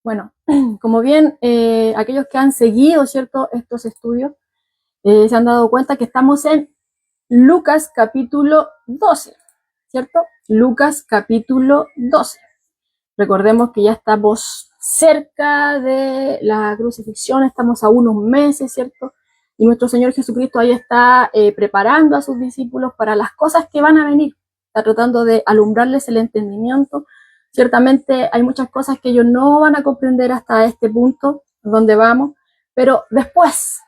Bueno, como bien aquellos que han seguido, ¿cierto?, estos estudios, se han dado cuenta que estamos en Lucas capítulo 12, ¿cierto? Lucas capítulo 12. Recordemos que ya estamos cerca de la crucifixión, estamos a unos meses, ¿cierto? Y nuestro Señor Jesucristo ahí está preparando a sus discípulos para las cosas que van a venir. Está tratando de alumbrarles el entendimiento. Ciertamente hay muchas cosas que ellos no van a comprender hasta este punto donde vamos, pero después,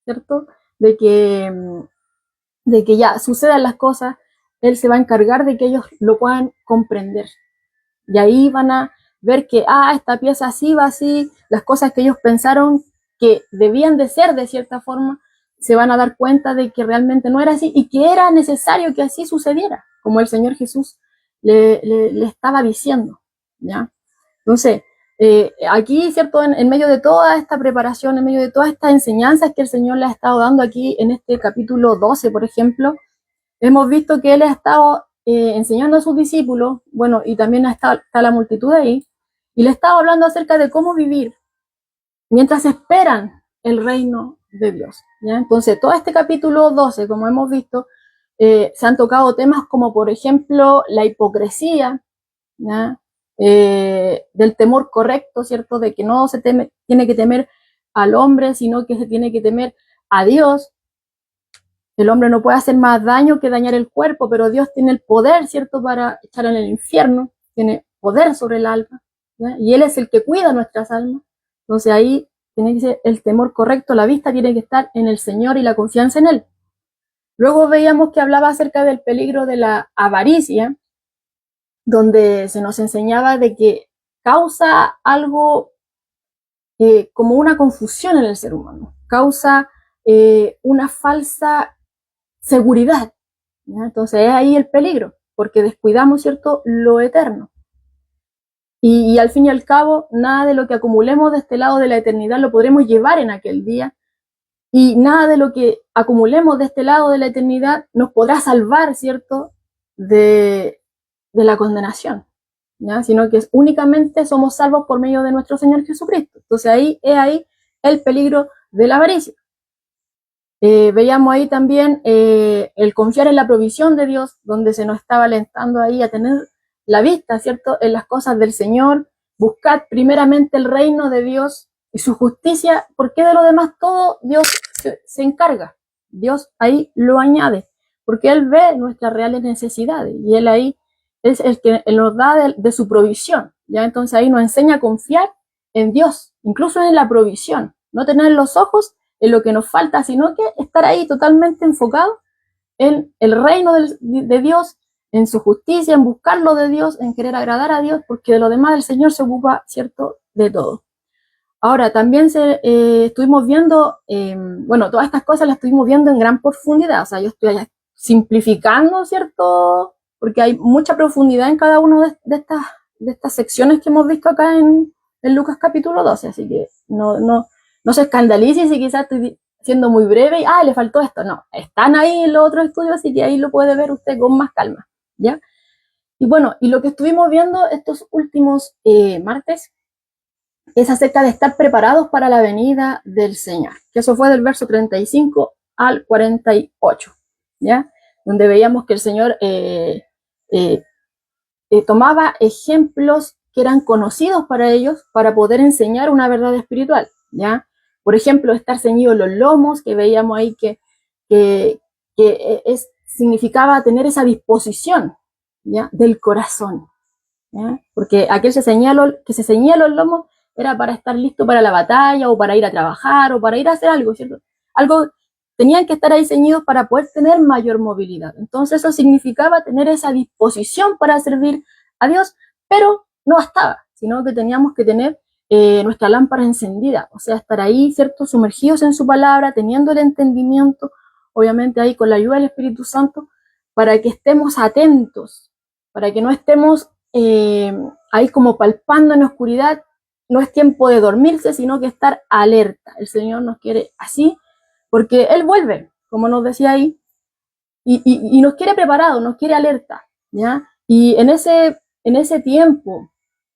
¿cierto? De que, de que ya sucedan las cosas, Él se va a encargar de que ellos lo puedan comprender. Y ahí van a ver que, esta pieza así va así, las cosas que ellos pensaron que debían de ser de cierta forma, se van a dar cuenta de que realmente no era así y que era necesario que así sucediera, como el Señor Jesús le estaba diciendo, ¿ya? Entonces, aquí, ¿cierto? En medio de toda esta preparación, en medio de todas estas enseñanzas que el Señor le ha estado dando aquí en este capítulo 12, por ejemplo, hemos visto que Él ha estado enseñando a sus discípulos, bueno, y también está la multitud ahí, y le estaba hablando acerca de cómo vivir mientras esperan el reino de Dios, ¿ya? Entonces, todo este capítulo 12, como hemos visto, se han tocado temas como, por ejemplo, la hipocresía, ¿ya? Del temor correcto, ¿cierto? De que no se tiene que temer al hombre, sino que se tiene que temer a Dios. El hombre no puede hacer más daño que dañar el cuerpo, pero Dios tiene el poder, ¿cierto?, para echar en el infierno, tiene poder sobre el alma, ¿ya? Y Él es el que cuida nuestras almas. Entonces ahí tiene que ser el temor correcto, la vista tiene que estar en el Señor y la confianza en Él. Luego veíamos que hablaba acerca del peligro de la avaricia, donde se nos enseñaba de que causa algo como una confusión en el ser humano, causa una falsa seguridad, ¿ya? Entonces es ahí el peligro, porque descuidamos, ¿cierto?, lo eterno. Y al fin y al cabo, nada de lo que acumulemos de este lado de la eternidad lo podremos llevar en aquel día, y nada de lo que acumulemos de este lado de la eternidad nos podrá salvar, ¿cierto?, de la condenación, ¿ya? Sino que únicamente somos salvos por medio de nuestro Señor Jesucristo. Entonces ahí es ahí el peligro de la avaricia. Veíamos ahí también el confiar en la provisión de Dios, donde se nos estaba alentando ahí a tener la vista, ¿cierto?, en las cosas del Señor. Buscad primeramente el reino de Dios y su justicia, porque de lo demás todo Dios se encarga. Dios ahí lo añade, porque Él ve nuestras reales necesidades y Él ahí es el que nos da de su provisión, ¿ya? Entonces ahí nos enseña a confiar en Dios, incluso en la provisión, no tener los ojos en lo que nos falta, sino que estar ahí totalmente enfocado en el reino de Dios, en su justicia, en buscarlo de Dios, en querer agradar a Dios, porque de lo demás el Señor se ocupa, ¿cierto?, de todo. Ahora, también estuvimos viendo, bueno, todas estas cosas las estuvimos viendo en gran profundidad, o sea, yo estoy simplificando, ¿cierto?, porque hay mucha profundidad en cada una de estas secciones que hemos visto acá en Lucas capítulo 12, así que no se escandalice si quizás estoy siendo muy breve y, le faltó esto. No, están ahí en los otros estudios, así que ahí lo puede ver usted con más calma, ¿ya? Y bueno, y lo que estuvimos viendo estos últimos martes es acerca de estar preparados para la venida del Señor, que eso fue del verso 35 al 48, ¿ya? Donde veíamos que el Señor tomaba ejemplos que eran conocidos para ellos para poder enseñar una verdad espiritual, ¿ya? Por ejemplo, estar ceñidos los lomos, que veíamos ahí que significaba tener esa disposición, ¿ya?, del corazón, ¿ya? Porque aquel que se ceñía los lomos era para estar listo para la batalla o para ir a trabajar o para ir a hacer algo, ¿cierto? Algo, tenían que estar ahí ceñidos para poder tener mayor movilidad. Entonces eso significaba tener esa disposición para servir a Dios, pero no bastaba, sino que teníamos que tener nuestra lámpara encendida, o sea, estar ahí, ¿cierto?, sumergidos en su palabra, teniendo el entendimiento, obviamente ahí con la ayuda del Espíritu Santo, para que estemos atentos, para que no estemos ahí como palpando en la oscuridad. No es tiempo de dormirse, sino que estar alerta. El Señor nos quiere así, porque Él vuelve, como nos decía ahí, y nos quiere preparados, nos quiere alerta, ¿ya? Y en ese tiempo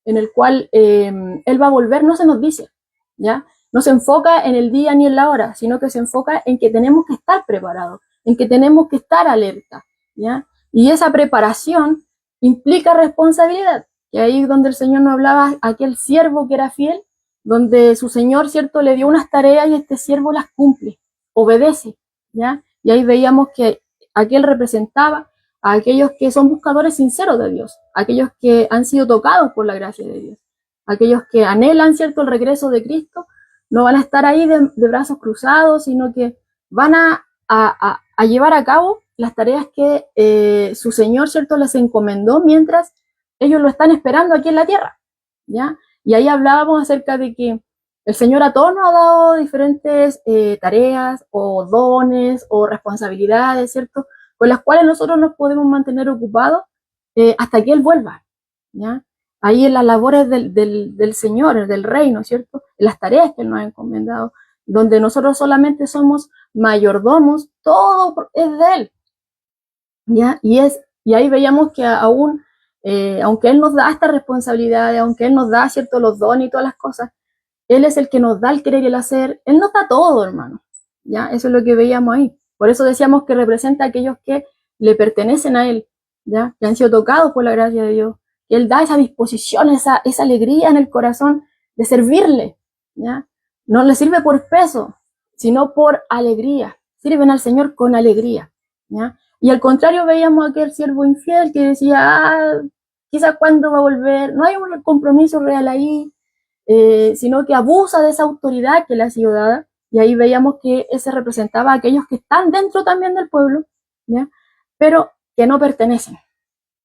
en el cual Él va a volver, no se nos dice, ¿ya? No se enfoca en el día ni en la hora, sino que se enfoca en que tenemos que estar preparados, en que tenemos que estar alerta, ¿ya? Y esa preparación implica responsabilidad, y ahí es donde el Señor nos hablaba, aquel siervo que era fiel, donde su Señor, ¿cierto?, le dio unas tareas y este siervo las cumple, obedece, ¿ya? Y ahí veíamos que aquel representaba a aquellos que son buscadores sinceros de Dios, aquellos que han sido tocados por la gracia de Dios, aquellos que anhelan, ¿cierto?, el regreso de Cristo, no van a estar ahí de brazos cruzados, sino que van a llevar a cabo las tareas que su Señor, ¿cierto?, les encomendó mientras ellos lo están esperando aquí en la tierra, ¿ya? Y ahí hablábamos acerca de que el Señor a todos nos ha dado diferentes tareas o dones o responsabilidades, ¿cierto?, con las cuales nosotros nos podemos mantener ocupados hasta que Él vuelva, ¿ya? Ahí en las labores del Señor, del reino, ¿cierto?, en las tareas que Él nos ha encomendado, donde nosotros solamente somos mayordomos, todo es de Él, ¿ya? Y ahí veíamos que aún, aunque Él nos da estas responsabilidades, aunque Él nos da, ¿cierto?, los dones y todas las cosas, Él es el que nos da el querer y el hacer, Él nos da todo, hermano, ¿ya? Eso es lo que veíamos ahí. Por eso decíamos que representa a aquellos que le pertenecen a Él, ¿ya? Que han sido tocados por la gracia de Dios. Que Él da esa disposición, esa alegría en el corazón de servirle, ¿ya? No le sirve por peso, sino por alegría. Sirven al Señor con alegría, ¿ya? Y al contrario veíamos a aquel siervo infiel que decía, quizás cuándo va a volver, no hay un compromiso real ahí, sino que abusa de esa autoridad que le ha sido dada, y ahí veíamos que ese representaba a aquellos que están dentro también del pueblo, ¿ya? Pero que no pertenecen,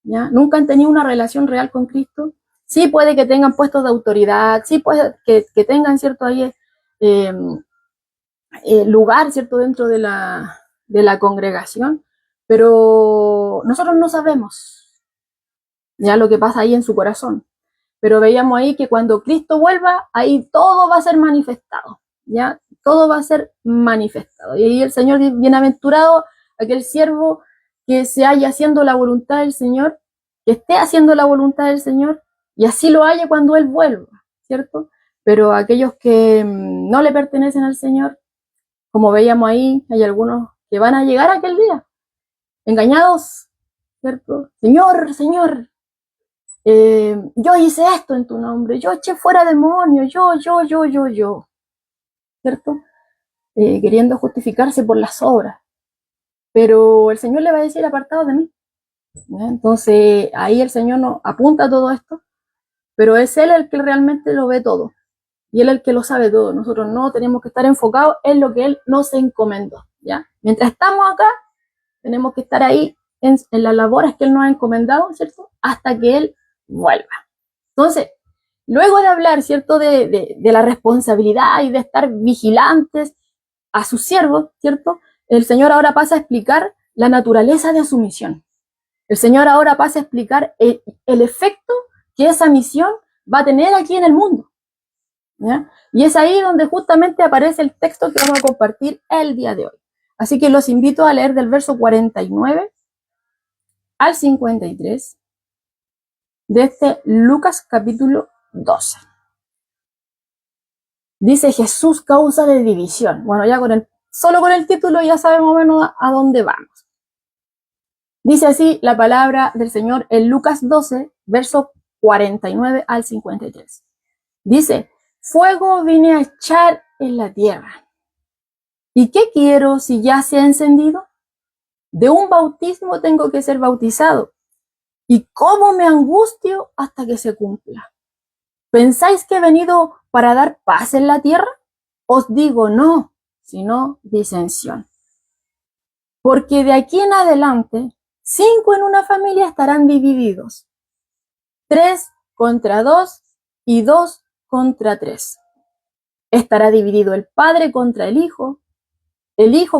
¿ya? Nunca han tenido una relación real con Cristo. Sí puede que tengan puestos de autoridad, sí puede que tengan, ¿cierto?, ahí lugar, ¿cierto?, dentro de la congregación, pero nosotros no sabemos ya lo que pasa ahí en su corazón. Pero veíamos ahí que cuando Cristo vuelva, ahí todo va a ser manifestado, ¿ya? Todo va a ser manifestado. Y ahí el Señor dice, bienaventurado aquel siervo que se haya haciendo la voluntad del Señor, que esté haciendo la voluntad del Señor, y así lo haya cuando Él vuelva, ¿cierto? Pero aquellos que no le pertenecen al Señor, como veíamos ahí, hay algunos que van a llegar a aquel día, engañados, ¿cierto? Señor, Señor, yo hice esto en tu nombre, yo eché fuera demonios, yo, ¿cierto? Queriendo justificarse por las obras. Pero el Señor le va a decir, apartado de mí, ¿ya? Entonces ahí el Señor nos apunta a todo esto, pero es Él el que realmente lo ve todo, y Él el que lo sabe todo. Nosotros no tenemos que estar enfocados en lo que Él nos encomendó, ¿ya? Mientras estamos acá, tenemos que estar ahí en las labores que Él nos ha encomendado, ¿cierto? Hasta que Él vuelva. Entonces, luego de hablar, ¿cierto?, de la responsabilidad y de estar vigilantes a sus siervos, ¿cierto?, el Señor ahora pasa a explicar la naturaleza de su misión. El Señor ahora pasa a explicar el efecto que esa misión va a tener aquí en el mundo, ¿ya? Y es ahí donde justamente aparece el texto que vamos a compartir el día de hoy. Así que los invito a leer del verso 49 al 53 de este Lucas capítulo 12. Dice Jesús, causa de división. Bueno, ya solo con el título ya sabemos más o menos a dónde vamos. Dice así la palabra del Señor en Lucas 12, verso 49 al 53. Dice, fuego vine a echar en la tierra. ¿Y qué quiero si ya se ha encendido? De un bautismo tengo que ser bautizado. ¿Y cómo me angustio hasta que se cumpla? ¿Pensáis que he venido para dar paz en la tierra? Os digo no, sino disensión. Porque de aquí en adelante, 5 en una familia estarán divididos, 3 contra 2 y 2 contra 3. Estará dividido el padre contra el hijo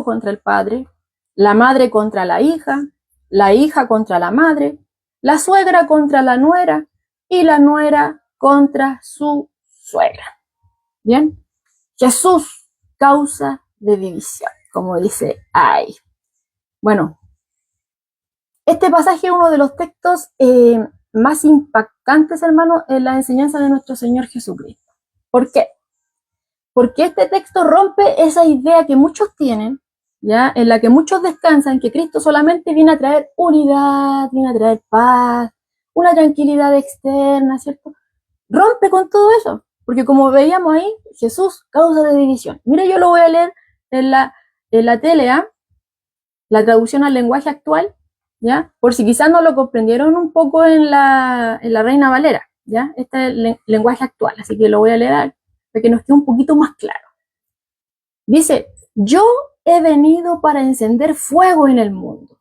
contra el padre, la madre contra la hija contra la madre, la suegra contra la nuera y la nuera contra su suegra. Bien, Jesús, causa de división, como dice ahí. Bueno, este pasaje es uno de los textos más impactantes, hermanos, en la enseñanza de nuestro Señor Jesucristo. ¿Por qué? Porque este texto rompe esa idea que muchos tienen, ¿ya? En la que muchos descansan, que Cristo solamente viene a traer unidad, viene a traer paz, una tranquilidad externa, ¿cierto? Rompe con todo eso, porque como veíamos ahí, Jesús, causa de división. Mire, yo lo voy a leer en la tele, ¿eh? La traducción al lenguaje actual, ¿ya? Por si quizás no lo comprendieron un poco en la Reina Valera, ¿ya? Este es el lenguaje actual, así que lo voy a leer para que nos quede un poquito más claro. Dice, yo he venido para encender fuego en el mundo,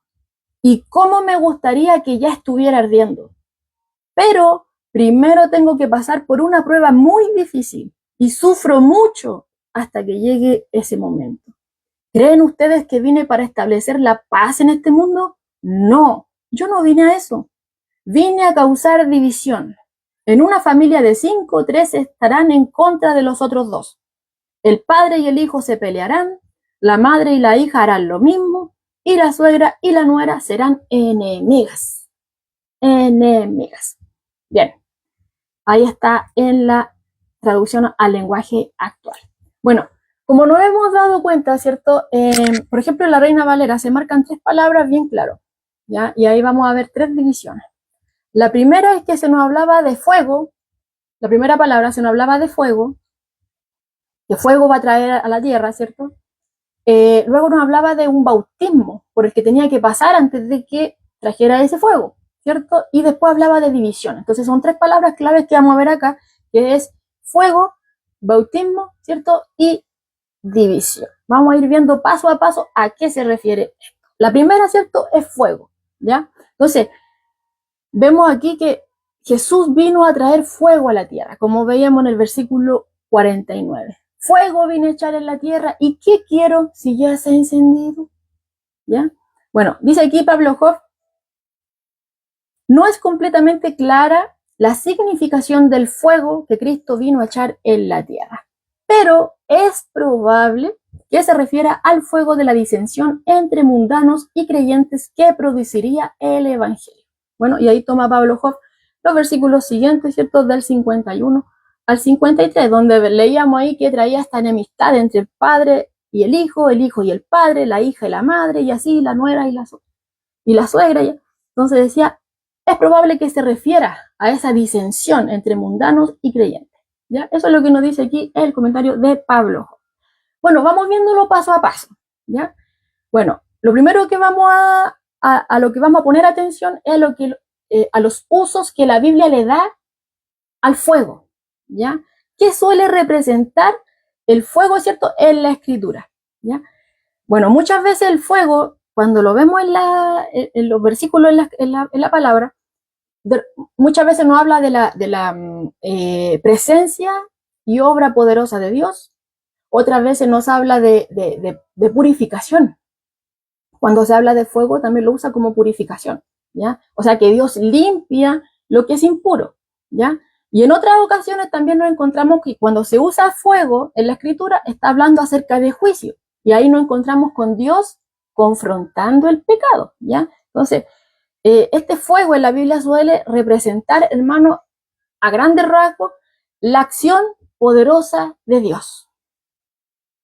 y cómo me gustaría que ya estuviera ardiendo. Pero primero tengo que pasar por una prueba muy difícil, y sufro mucho hasta que llegue ese momento. ¿Creen ustedes que vine para establecer la paz en este mundo? No, yo no vine a eso. Vine a causar división. En una familia de 5, 3 estarán en contra de los otros 2. El padre y el hijo se pelearán, la madre y la hija harán lo mismo, y la suegra y la nuera serán enemigas. Enemigas. Bien, ahí está en la traducción al lenguaje actual. Bueno, como nos hemos dado cuenta, ¿cierto? Por ejemplo, en la Reina Valera se marcan 3 palabras bien claro, ¿ya? Y ahí vamos a ver 3 divisiones. La primera es que se nos hablaba de fuego, la primera palabra se nos hablaba de fuego, que fuego va a traer a la tierra, ¿cierto? Luego nos hablaba de un bautismo por el que tenía que pasar antes de que trajera ese fuego, ¿cierto? Y después hablaba de división. Entonces son 3 palabras claves que vamos a ver acá, que es fuego, bautismo, ¿cierto? Y división. Vamos a ir viendo paso a paso a qué se refiere esto. La primera, ¿cierto? Es fuego, ¿ya? Entonces, vemos aquí que Jesús vino a traer fuego a la tierra, como veíamos en el versículo 49. Fuego vine a echar en la tierra, ¿y qué quiero si ya se ha encendido? ¿Ya? Bueno, dice aquí Pablo Hoff, no es completamente clara la significación del fuego que Cristo vino a echar en la tierra, pero es probable que se refiera al fuego de la disensión entre mundanos y creyentes que produciría el Evangelio. Bueno, y ahí toma Pablo Hoff los versículos siguientes, ¿cierto? Del 51 al 53, donde leíamos ahí que traía esta enemistad entre el padre y el hijo y el padre, la hija y la madre, y así la nuera y la suegra. ¿Ya? Entonces decía, es probable que se refiera a esa disensión entre mundanos y creyentes. ¿Ya? Eso es lo que nos dice aquí el comentario de Pablo. Bueno, vamos viéndolo paso a paso. ¿Ya? Bueno, lo primero que vamos a lo que vamos a poner atención es a los usos que la Biblia le da al fuego. ¿Ya? ¿Qué suele representar el fuego, cierto, en la Escritura? ¿Ya? Bueno, muchas veces el fuego, cuando lo vemos en los versículos, en la palabra, muchas veces nos habla de la presencia y obra poderosa de Dios. Otras veces nos habla de purificación. Cuando se habla de fuego, también lo usa como purificación, ¿ya? O sea, que Dios limpia lo que es impuro, ¿ya? Y en otras ocasiones también nos encontramos que cuando se usa fuego en la Escritura, está hablando acerca de juicio. Y ahí nos encontramos con Dios confrontando el pecado, ¿ya? Entonces, este fuego en la Biblia suele representar, hermano, a grandes rasgos, la acción poderosa de Dios.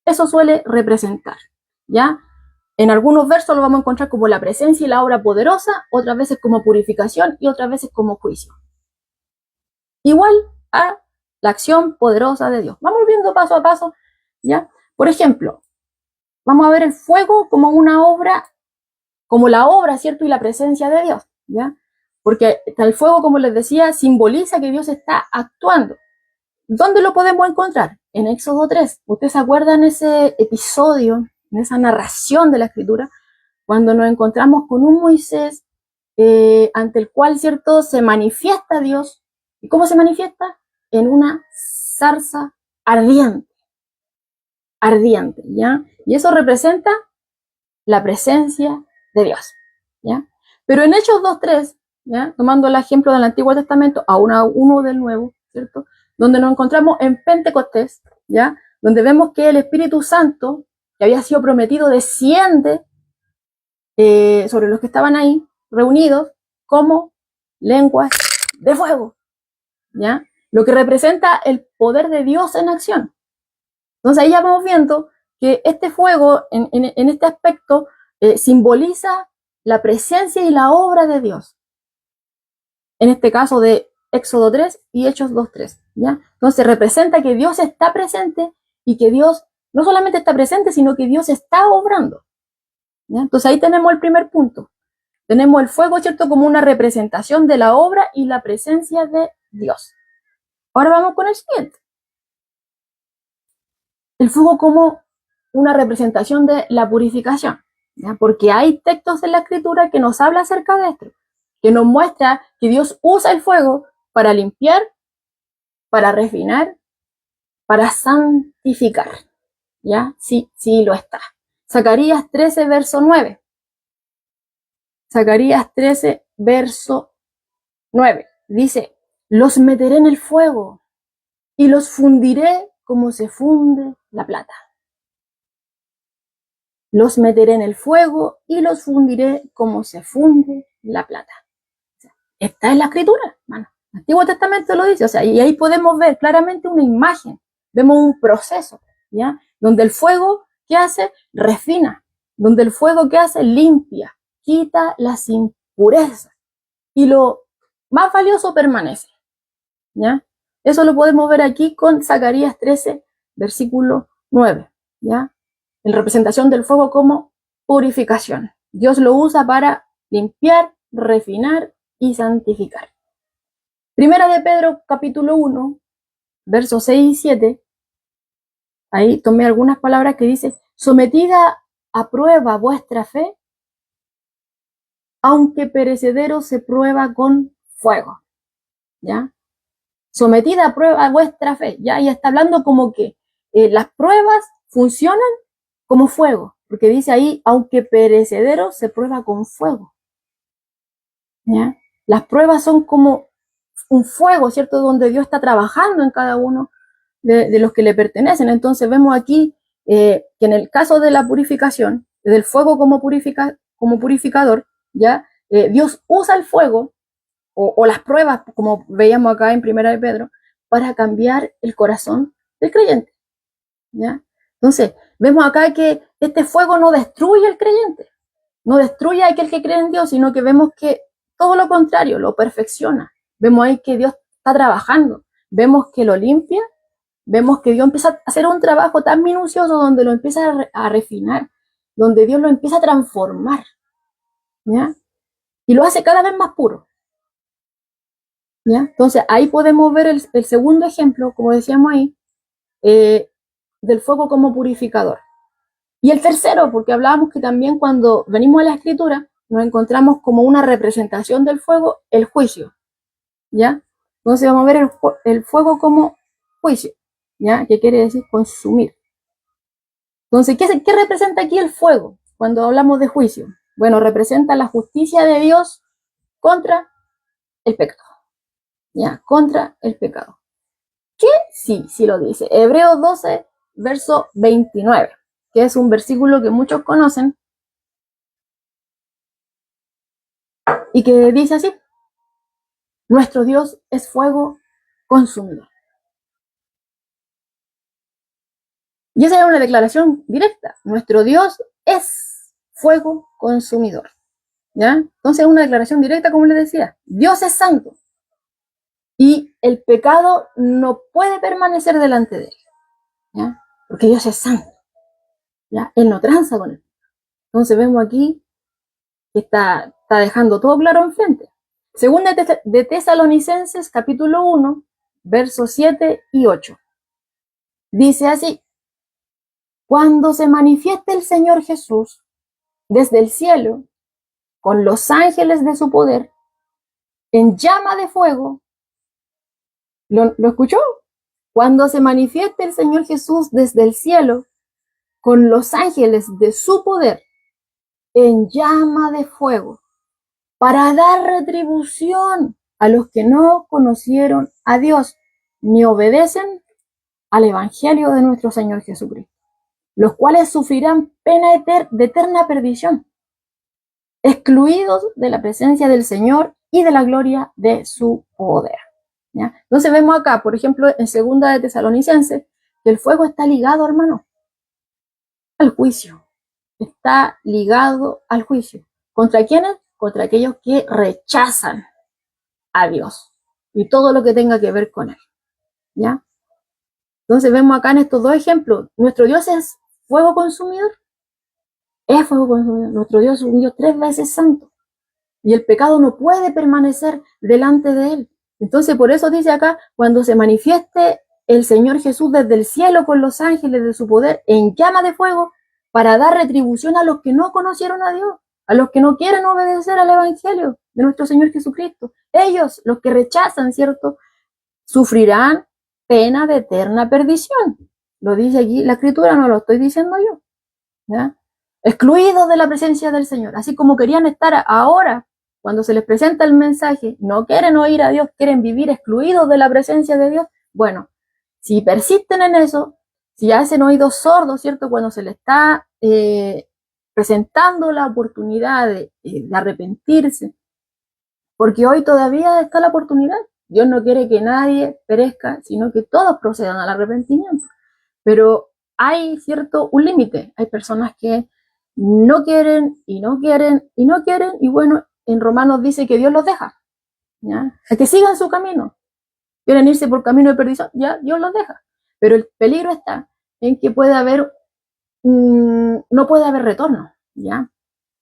Eso suele representar, ¿ya? En algunos versos lo vamos a encontrar como la presencia y la obra poderosa, otras veces como purificación y otras veces como juicio. Igual a la acción poderosa de Dios. Vamos viendo paso a paso, ¿ya? Por ejemplo, vamos a ver el fuego como una obra, como la obra, ¿cierto? Y la presencia de Dios, ¿ya? Porque el fuego, como les decía, simboliza que Dios está actuando. ¿Dónde lo podemos encontrar? En Éxodo 3. ¿Ustedes se acuerdan ese episodio, en esa narración de la Escritura, cuando nos encontramos con un Moisés ante el cual, ¿cierto?, se manifiesta Dios? ¿Y cómo se manifiesta? En una zarza ardiente. Ardiente, ¿ya? Y eso representa la presencia de Dios, ¿ya? Pero en Hechos 2:3, ¿ya?, tomando el ejemplo del Antiguo Testamento a uno del Nuevo, ¿cierto?, donde nos encontramos en Pentecostés, ¿ya?, donde vemos que el Espíritu Santo, que había sido prometido, desciende sobre los que estaban ahí reunidos como lenguas de fuego, ¿ya? Lo que representa el poder de Dios en acción. Entonces ahí ya vamos viendo que este fuego, en este aspecto, simboliza la presencia y la obra de Dios. En este caso de Éxodo 3 y Hechos 2:3, ¿ya? Entonces representa que Dios está presente y que Dios no solamente está presente, sino que Dios está obrando, ¿ya? Entonces ahí tenemos el primer punto. Tenemos el fuego, ¿cierto?, como una representación de la obra y la presencia de Dios. Ahora vamos con el siguiente. El fuego como una representación de la purificación, ¿ya? Porque hay textos en la Escritura que nos habla acerca de esto, que nos muestra que Dios usa el fuego para limpiar, para refinar, para santificar, ¿ya? Sí, sí lo está. Zacarías 13, verso 9. Zacarías 13, verso 9. Dice, los meteré en el fuego y los fundiré como se funde la plata. Los meteré en el fuego y los fundiré como se funde la plata. O sea, está en la Escritura, hermano. El Antiguo Testamento lo dice, o sea, y ahí podemos ver claramente una imagen, vemos un proceso, ¿ya? Donde el fuego, ¿qué hace? Refina. Donde el fuego, ¿qué hace? Limpia, quita las impurezas. Y lo más valioso permanece, ¿ya? Eso lo podemos ver aquí con Zacarías 13, versículo 9, ¿ya? En representación del fuego como purificación. Dios lo usa para limpiar, refinar y santificar. Primera de Pedro, capítulo 1, versos 6 y 7. Ahí tomé algunas palabras que dice, sometida a prueba vuestra fe, aunque perecedero se prueba con fuego, ¿ya? Sometida a prueba vuestra fe, ¿ya? Y está hablando como que las pruebas funcionan como fuego, porque dice ahí, aunque perecedero se prueba con fuego, ¿ya? Las pruebas son como un fuego, ¿cierto? Donde Dios está trabajando en cada uno de los que le pertenecen. Entonces vemos aquí que en el caso de la purificación, del fuego como purificador, ¿ya? Dios usa el fuego o las pruebas, como veíamos acá en Primera de Pedro, para cambiar el corazón del creyente, ¿ya? Entonces, vemos acá que este fuego no destruye al creyente, no destruye a aquel que cree en Dios, sino que vemos que todo lo contrario, lo perfecciona. Vemos ahí que Dios está trabajando, vemos que lo limpia, vemos que Dios empieza a hacer un trabajo tan minucioso donde lo empieza a refinar, donde Dios lo empieza a transformar, ¿ya? Y lo hace cada vez más puro, ¿ya? Entonces ahí podemos ver el segundo ejemplo, como decíamos ahí, del fuego como purificador. Y el tercero, porque hablábamos que también cuando venimos a la Escritura, nos encontramos como una representación del fuego, el juicio, ¿ya? Entonces vamos a ver el fuego como juicio, ¿ya? ¿Qué quiere decir? Consumir. Entonces, ¿qué representa aquí el fuego cuando hablamos de juicio? Bueno, representa la justicia de Dios contra el pecado, ¿ya? Contra el pecado. ¿Qué? Sí, sí lo dice. Hebreos 12, verso 29, que es un versículo que muchos conocen y que dice así, nuestro Dios es fuego consumidor. Y esa es una declaración directa, nuestro Dios es fuego consumidor, ¿ya? Entonces es una declaración directa, como les decía, Dios es santo y el pecado no puede permanecer delante de él, ¿ya? Porque Dios es santo, ¿ya? Él no tranza con él. Entonces vemos aquí que está dejando todo claro enfrente. Segunda de Tesalonicenses, capítulo 1, versos 7 y 8. Dice así, cuando se manifieste el Señor Jesús desde el cielo, con los ángeles de su poder, en llama de fuego, ¿lo escuchó? Cuando se manifieste el Señor Jesús desde el cielo, con los ángeles de su poder, en llama de fuego, para dar retribución a los que no conocieron a Dios ni obedecen al Evangelio de nuestro Señor Jesucristo, los cuales sufrirán pena de eterna perdición, excluidos de la presencia del Señor y de la gloria de su poder. ¿Ya? Entonces vemos acá, por ejemplo, en 2 de Tesalonicenses, que el fuego está ligado, hermano, al juicio. Está ligado al juicio. ¿Contra quiénes? Contra aquellos que rechazan a Dios y todo lo que tenga que ver con él. ¿Ya? Entonces vemos acá en estos 2 ejemplos, nuestro Dios es fuego consumidor, es fuego consumidor. Nuestro Dios es un Dios 3 veces santo y el pecado no puede permanecer delante de él. Entonces por eso dice acá, cuando se manifieste el Señor Jesús desde el cielo con los ángeles de su poder en llama de fuego para dar retribución a los que no conocieron a Dios, a los que no quieren obedecer al Evangelio de nuestro Señor Jesucristo. Ellos, los que rechazan, ¿cierto?, sufrirán pena de eterna perdición. Lo dice aquí la Escritura, no lo estoy diciendo yo. ¿Ya? Excluidos de la presencia del Señor. Así como querían estar ahora, cuando se les presenta el mensaje, no quieren oír a Dios, quieren vivir excluidos de la presencia de Dios. Bueno, si persisten en eso, si hacen oídos sordos, ¿cierto? Cuando se les está presentando la oportunidad de arrepentirse, porque hoy todavía está la oportunidad. Dios no quiere que nadie perezca, sino que todos procedan al arrepentimiento. Pero hay un límite. Hay personas que no quieren y no quieren y no quieren, y bueno, en Romanos dice que Dios los deja, ¿ya? A que sigan su camino. Quieren irse por camino de perdición, ya Dios los deja. Pero el peligro está en que no puede haber retorno, ¿ya?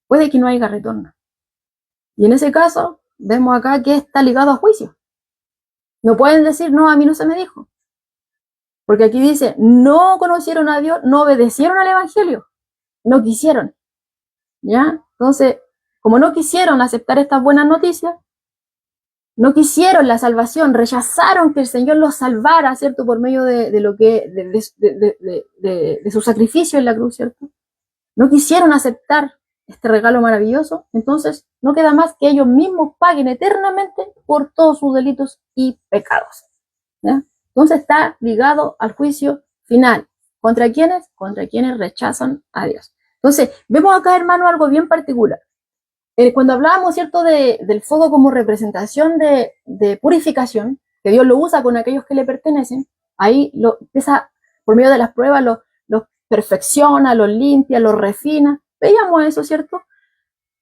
Puede que no haya retorno. Y en ese caso, vemos acá que está ligado a juicio. No pueden decir, no, a mí no se me dijo. Porque aquí dice, no conocieron a Dios, no obedecieron al Evangelio, no quisieron. ¿Ya? Entonces, como no quisieron aceptar estas buenas noticias, no quisieron la salvación, rechazaron que el Señor los salvara, ¿cierto? Por medio de su sacrificio en la cruz, ¿cierto? No quisieron aceptar este regalo maravilloso, entonces no queda más que ellos mismos paguen eternamente por todos sus delitos y pecados. ¿Ya? Entonces está ligado al juicio final. ¿Contra quiénes? Contra quienes rechazan a Dios. Entonces, vemos acá, hermano, algo bien particular. Cuando hablábamos, ¿cierto?, del fuego como representación de purificación, que Dios lo usa con aquellos que le pertenecen, ahí lo empieza, por medio de las pruebas, los perfecciona, los limpia, los refina. Veíamos eso, ¿cierto?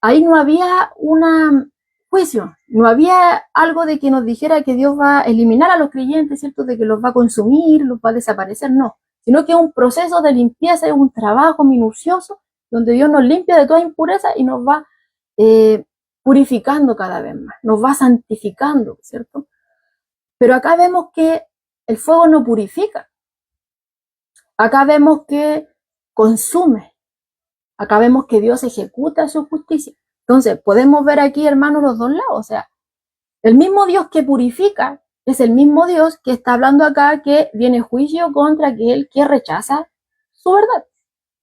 Ahí no había un juicio, no había algo de que nos dijera que Dios va a eliminar a los creyentes, ¿cierto? De que los va a consumir, los va a desaparecer, no. Sino que es un proceso de limpieza, es un trabajo minucioso donde Dios nos limpia de toda impureza y nos va purificando cada vez más, nos va santificando, ¿cierto? Pero acá vemos que el fuego no purifica. Acá vemos que consume. Acá vemos que Dios ejecuta su justicia. Entonces, podemos ver aquí, hermanos, los 2 lados. O sea, el mismo Dios que purifica es el mismo Dios que está hablando acá que viene juicio contra aquel que rechaza su verdad,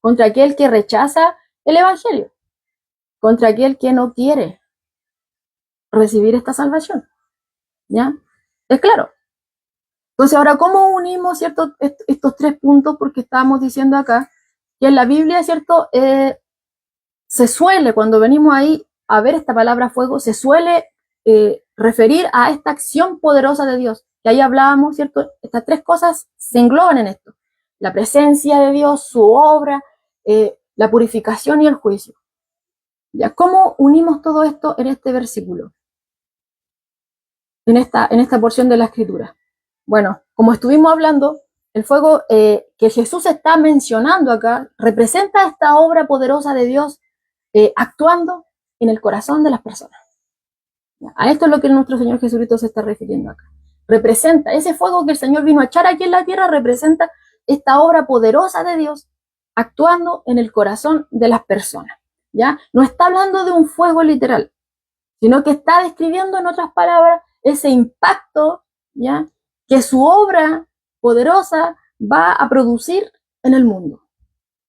contra aquel que rechaza el Evangelio, contra aquel que no quiere recibir esta salvación. ¿Ya? Es claro. Entonces, ahora, ¿cómo unimos, cierto, estos 3 puntos? Porque estábamos diciendo acá que en la Biblia, ¿cierto?, se suele, cuando venimos ahí a ver esta palabra fuego, se suele referir a esta acción poderosa de Dios. Que ahí hablábamos, ¿cierto? Estas 3 cosas se engloban en esto. La presencia de Dios, su obra, la purificación y el juicio. ¿Ya? ¿Cómo unimos todo esto en este versículo? En esta porción de la Escritura. Bueno, como estuvimos hablando, el fuego que Jesús está mencionando acá representa esta obra poderosa de Dios actuando en el corazón de las personas. A esto es lo que nuestro Señor Jesucristo se está refiriendo acá. Representa ese fuego que el Señor vino a echar aquí en la tierra, representa esta obra poderosa de Dios actuando en el corazón de las personas. ¿Ya? No está hablando de un fuego literal, sino que está describiendo, en otras palabras, ese impacto, ¿ya?, que su obra poderosa va a producir en el mundo.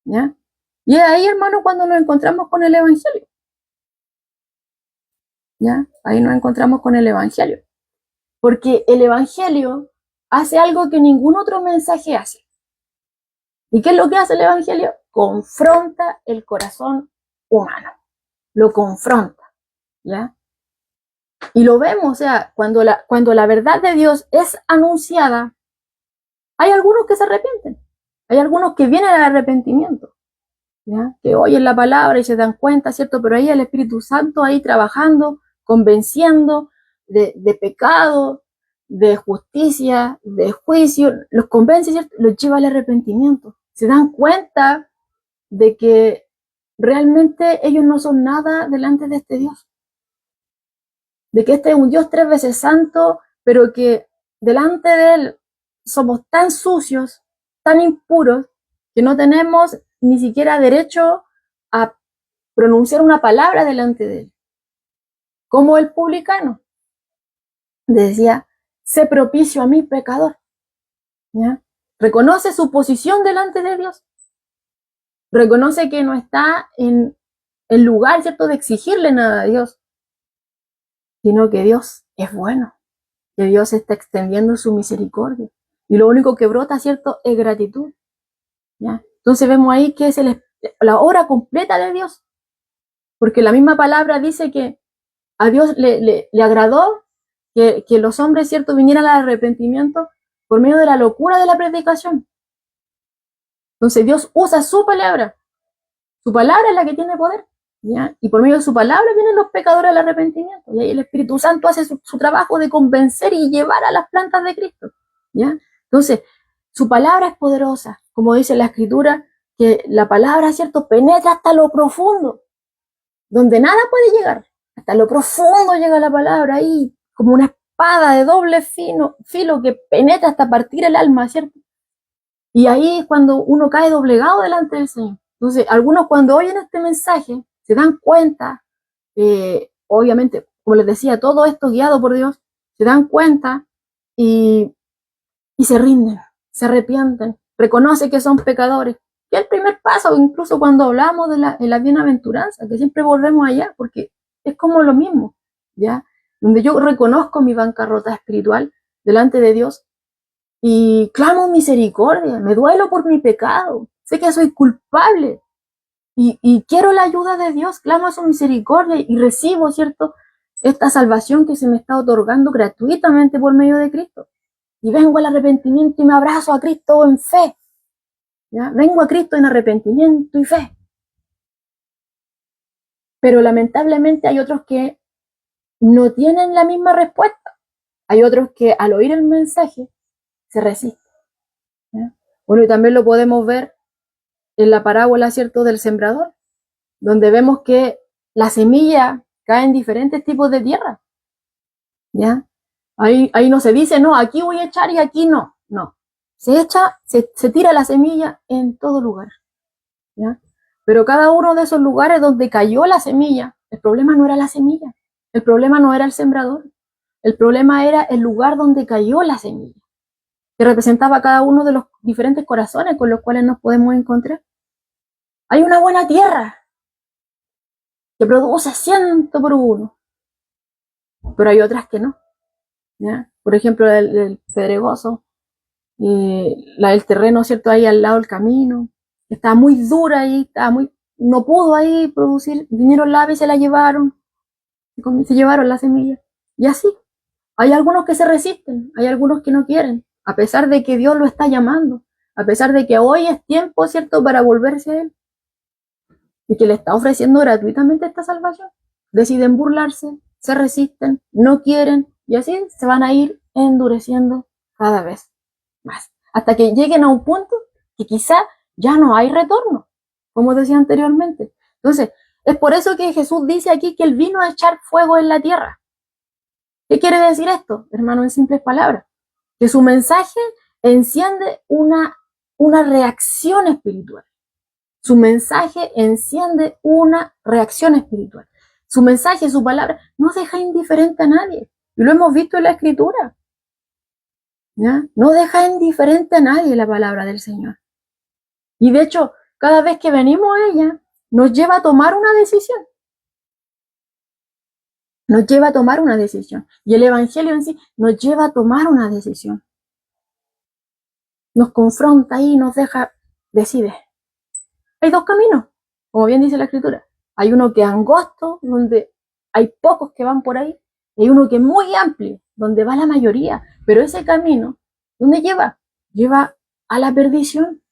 ¿Ya? Y es ahí, hermano, cuando nos encontramos con el Evangelio. ¿Ya? Ahí nos encontramos con el Evangelio. Porque el Evangelio hace algo que ningún otro mensaje hace. ¿Y qué es lo que hace el Evangelio? Confronta el corazón humano. Lo confronta. ¿Ya? Y lo vemos, o sea, cuando la verdad de Dios es anunciada, hay algunos que se arrepienten, hay algunos que vienen al arrepentimiento, ¿ya? Que oyen la palabra y se dan cuenta, ¿cierto? Pero ahí el Espíritu Santo ahí trabajando, convenciendo de pecado, de justicia, de juicio, los convence, ¿cierto? Los lleva al arrepentimiento. Se dan cuenta de que realmente ellos no son nada delante de este Dios. De que este es un Dios 3 veces santo, pero que delante de Él somos tan sucios, tan impuros, que no tenemos ni siquiera derecho a pronunciar una palabra delante de Él. Como el publicano decía, sé propicio a mi pecador. ¿Ya? Reconoce su posición delante de Dios. Reconoce que no está en el lugar, ¿cierto?, de exigirle nada a Dios, sino que Dios es bueno, que Dios está extendiendo su misericordia. Y lo único que brota, ¿cierto?, es gratitud. ¿Ya? Entonces vemos ahí que es la obra completa de Dios. Porque la misma palabra dice que a Dios le agradó que los hombres, ¿cierto?, vinieran al arrepentimiento por medio de la locura de la predicación. Entonces Dios usa su palabra. Su palabra es la que tiene poder. ¿Ya? Y por medio de su palabra vienen los pecadores al arrepentimiento. Y ahí el Espíritu Santo hace su trabajo de convencer y llevar a las plantas de Cristo. ¿Ya? Entonces, su palabra es poderosa. Como dice la Escritura, que la palabra, ¿cierto?, penetra hasta lo profundo, donde nada puede llegar. Hasta lo profundo llega la palabra ahí, como una espada de doble filo que penetra hasta partir el alma, ¿cierto? Y ahí es cuando uno cae doblegado delante del Señor. Entonces, algunos cuando oyen este mensaje, se dan cuenta, obviamente, como les decía, todo esto guiado por Dios, se dan cuenta y se rinden, se arrepienten, reconocen que son pecadores. Y es el primer paso, incluso cuando hablamos de la bienaventuranza, que siempre volvemos allá, porque es como lo mismo, ¿ya? Donde yo reconozco mi bancarrota espiritual delante de Dios y clamo misericordia, me duelo por mi pecado, sé que soy culpable y quiero la ayuda de Dios, clamo a su misericordia y recibo, ¿cierto?, esta salvación que se me está otorgando gratuitamente por medio de Cristo. Y vengo al arrepentimiento y me abrazo a Cristo en fe. ¿Ya? Vengo a Cristo en arrepentimiento y fe. Pero lamentablemente hay otros que no tienen la misma respuesta. Hay otros que al oír el mensaje se resisten. ¿Ya? Bueno, y también lo podemos ver en la parábola, ¿cierto?, del sembrador, donde vemos que la semilla cae en diferentes tipos de tierra. ¿Ya? Ahí no se dice, no, aquí voy a echar y aquí no. No. Se echa, se tira la semilla en todo lugar. ¿Ya? Pero cada uno de esos lugares donde cayó la semilla, el problema no era la semilla, el problema no era el sembrador, el problema era el lugar donde cayó la semilla, que representaba cada uno de los diferentes corazones con los cuales nos podemos encontrar. Hay una buena tierra que produce 100 por 1, pero hay otras que no. ¿Ya? Por ejemplo, el pedregoso, el terreno, ¿cierto?, ahí al lado del camino, estaba muy dura ahí, no pudo ahí producir, vinieron la ave y se la llevaron, se llevaron la semilla. Y así, hay algunos que se resisten, hay algunos que no quieren, a pesar de que Dios lo está llamando, a pesar de que hoy es tiempo, ¿cierto?, para volverse a Él, y que le está ofreciendo gratuitamente esta salvación. Deciden burlarse, se resisten, no quieren, y así se van a ir endureciendo cada vez más, hasta que lleguen a un punto que quizá ya no hay retorno, como decía anteriormente. Entonces, es por eso que Jesús dice aquí que Él vino a echar fuego en la tierra. ¿Qué quiere decir esto, hermano, en simples palabras? Que su mensaje enciende una reacción espiritual. Su mensaje enciende una reacción espiritual. Su mensaje, su palabra, no deja indiferente a nadie. Y lo hemos visto en la Escritura. ¿Ya? No deja indiferente a nadie la palabra del Señor. Y de hecho, cada vez que venimos a ella, nos lleva a tomar una decisión. Nos lleva a tomar una decisión. Y el Evangelio en sí nos lleva a tomar una decisión. Nos confronta y nos deja, decide. Hay dos caminos, como bien dice la Escritura. Hay uno que es angosto, donde hay pocos que van por ahí, Hay uno que es muy amplio, donde va la mayoría, pero ese camino, ¿dónde lleva? Lleva a la perdición.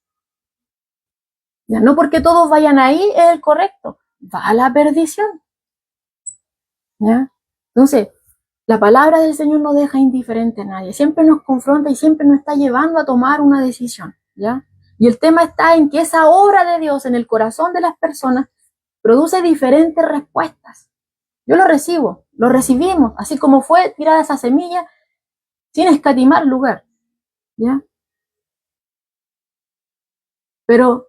Ya, no porque todos vayan ahí es el correcto, va a la perdición. ¿Ya? Entonces, la palabra del Señor no deja indiferente a nadie, siempre nos confronta y siempre nos está llevando a tomar una decisión. ¿Ya? Y el tema está en que esa obra de Dios en el corazón de las personas produce diferentes respuestas. Yo lo recibo, lo recibimos, así como fue tirada esa semilla sin escatimar lugar. ¿Ya? Pero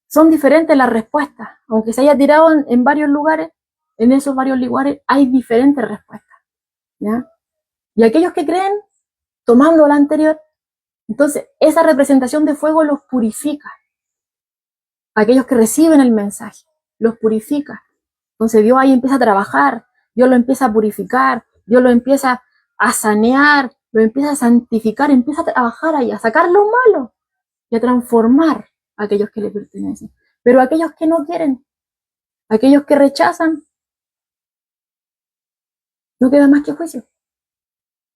son diferentes las respuestas, aunque se haya tirado en varios lugares, en esos varios lugares hay diferentes respuestas. ¿Ya? Y aquellos que creen, tomando la anterior, entonces esa representación de fuego los purifica. Aquellos que reciben el mensaje, los purifica. Entonces Dios ahí empieza a trabajar, Dios lo empieza a purificar, Dios lo empieza a sanear, lo empieza a santificar, empieza a trabajar ahí, a sacar lo malo y a transformar a aquellos que le pertenecen. Pero aquellos que no quieren, aquellos que rechazan, no queda más que juicio.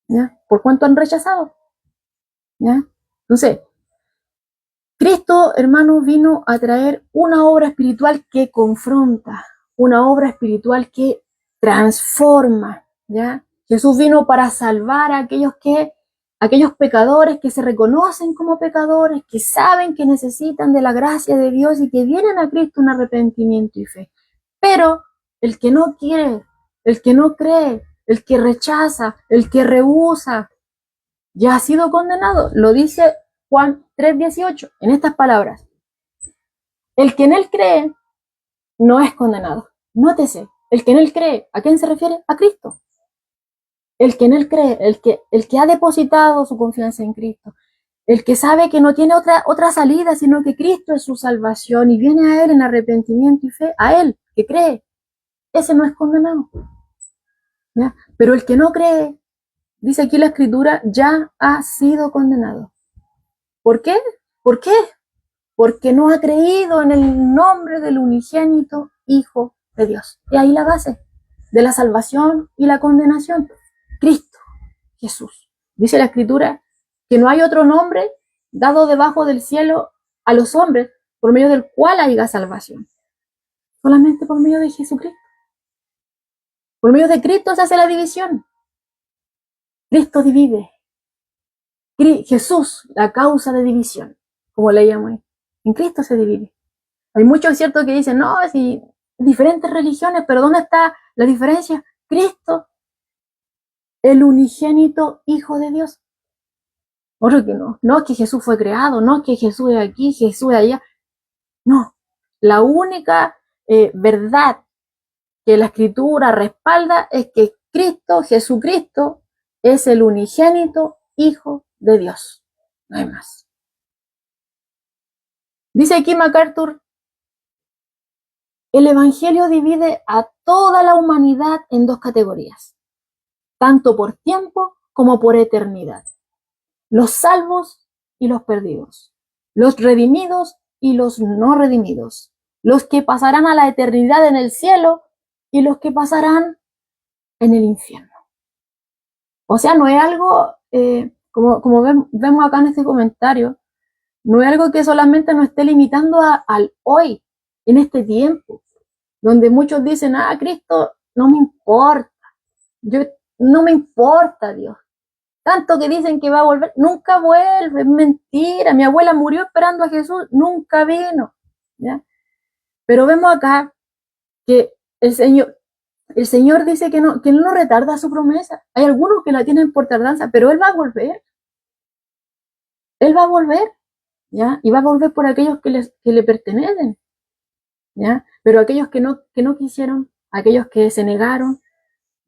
¿Ya? ¿Por cuánto han rechazado? ¿Ya? Entonces, Cristo, hermanos, vino a traer una obra espiritual que confronta, una obra espiritual que transforma, ¿ya? Jesús vino para salvar a aquellos pecadores que se reconocen como pecadores, que saben que necesitan de la gracia de Dios y que vienen a Cristo en arrepentimiento y fe. Pero el que no quiere, el que no cree, el que rechaza, el que rehúsa, ya ha sido condenado. Lo dice Juan 3:18 en estas palabras. El que en él cree no es condenado. Nótese, el que en él cree, ¿a quién se refiere? A Cristo. El que en él cree, el que ha depositado su confianza en Cristo, el que sabe que no tiene otra salida, sino que Cristo es su salvación y viene a él en arrepentimiento y fe, a él que cree, ese no es condenado. ¿Ya? Pero el que no cree, dice aquí la Escritura, ya ha sido condenado. ¿Por qué? ¿Por qué? Porque no ha creído en el nombre del unigénito Hijo de Dios. Y ahí la base de la salvación y la condenación. Cristo, Jesús. Dice la Escritura que no hay otro nombre dado debajo del cielo a los hombres por medio del cual haya salvación. Solamente por medio de Jesucristo. Por medio de Cristo se hace la división. Cristo divide. Jesús, la causa de división, como leíamos ahí. En Cristo se divide. Hay muchos, ¿cierto?, que dicen, no, si diferentes religiones, pero ¿dónde está la diferencia? Cristo, el unigénito Hijo de Dios. Otro que no es que Jesús fue creado, no es que Jesús es aquí, Jesús es allá. No, la única verdad que la Escritura respalda es que Cristo, Jesucristo, es el unigénito Hijo de Dios. No hay más. Dice aquí MacArthur, el Evangelio divide a toda la humanidad en dos categorías, tanto por tiempo como por eternidad. Los salvos y los perdidos, los redimidos y los no redimidos, los que pasarán a la eternidad en el cielo y los que pasarán en el infierno. O sea, no es algo, como vemos acá en este comentario, no es algo que solamente nos esté limitando al hoy, en este tiempo, donde muchos dicen, Cristo no me importa, no me importa Dios. Tanto que dicen que va a volver, nunca vuelve, es mentira. Mi abuela murió esperando a Jesús, nunca vino. ¿Ya? Pero vemos acá que el Señor dice que Él no retarda su promesa. Hay algunos que la tienen por tardanza, pero Él va a volver. Él va a volver, ¿ya? Y va a volver por aquellos que le pertenecen, ¿ya? Pero aquellos que no quisieron, aquellos que se negaron,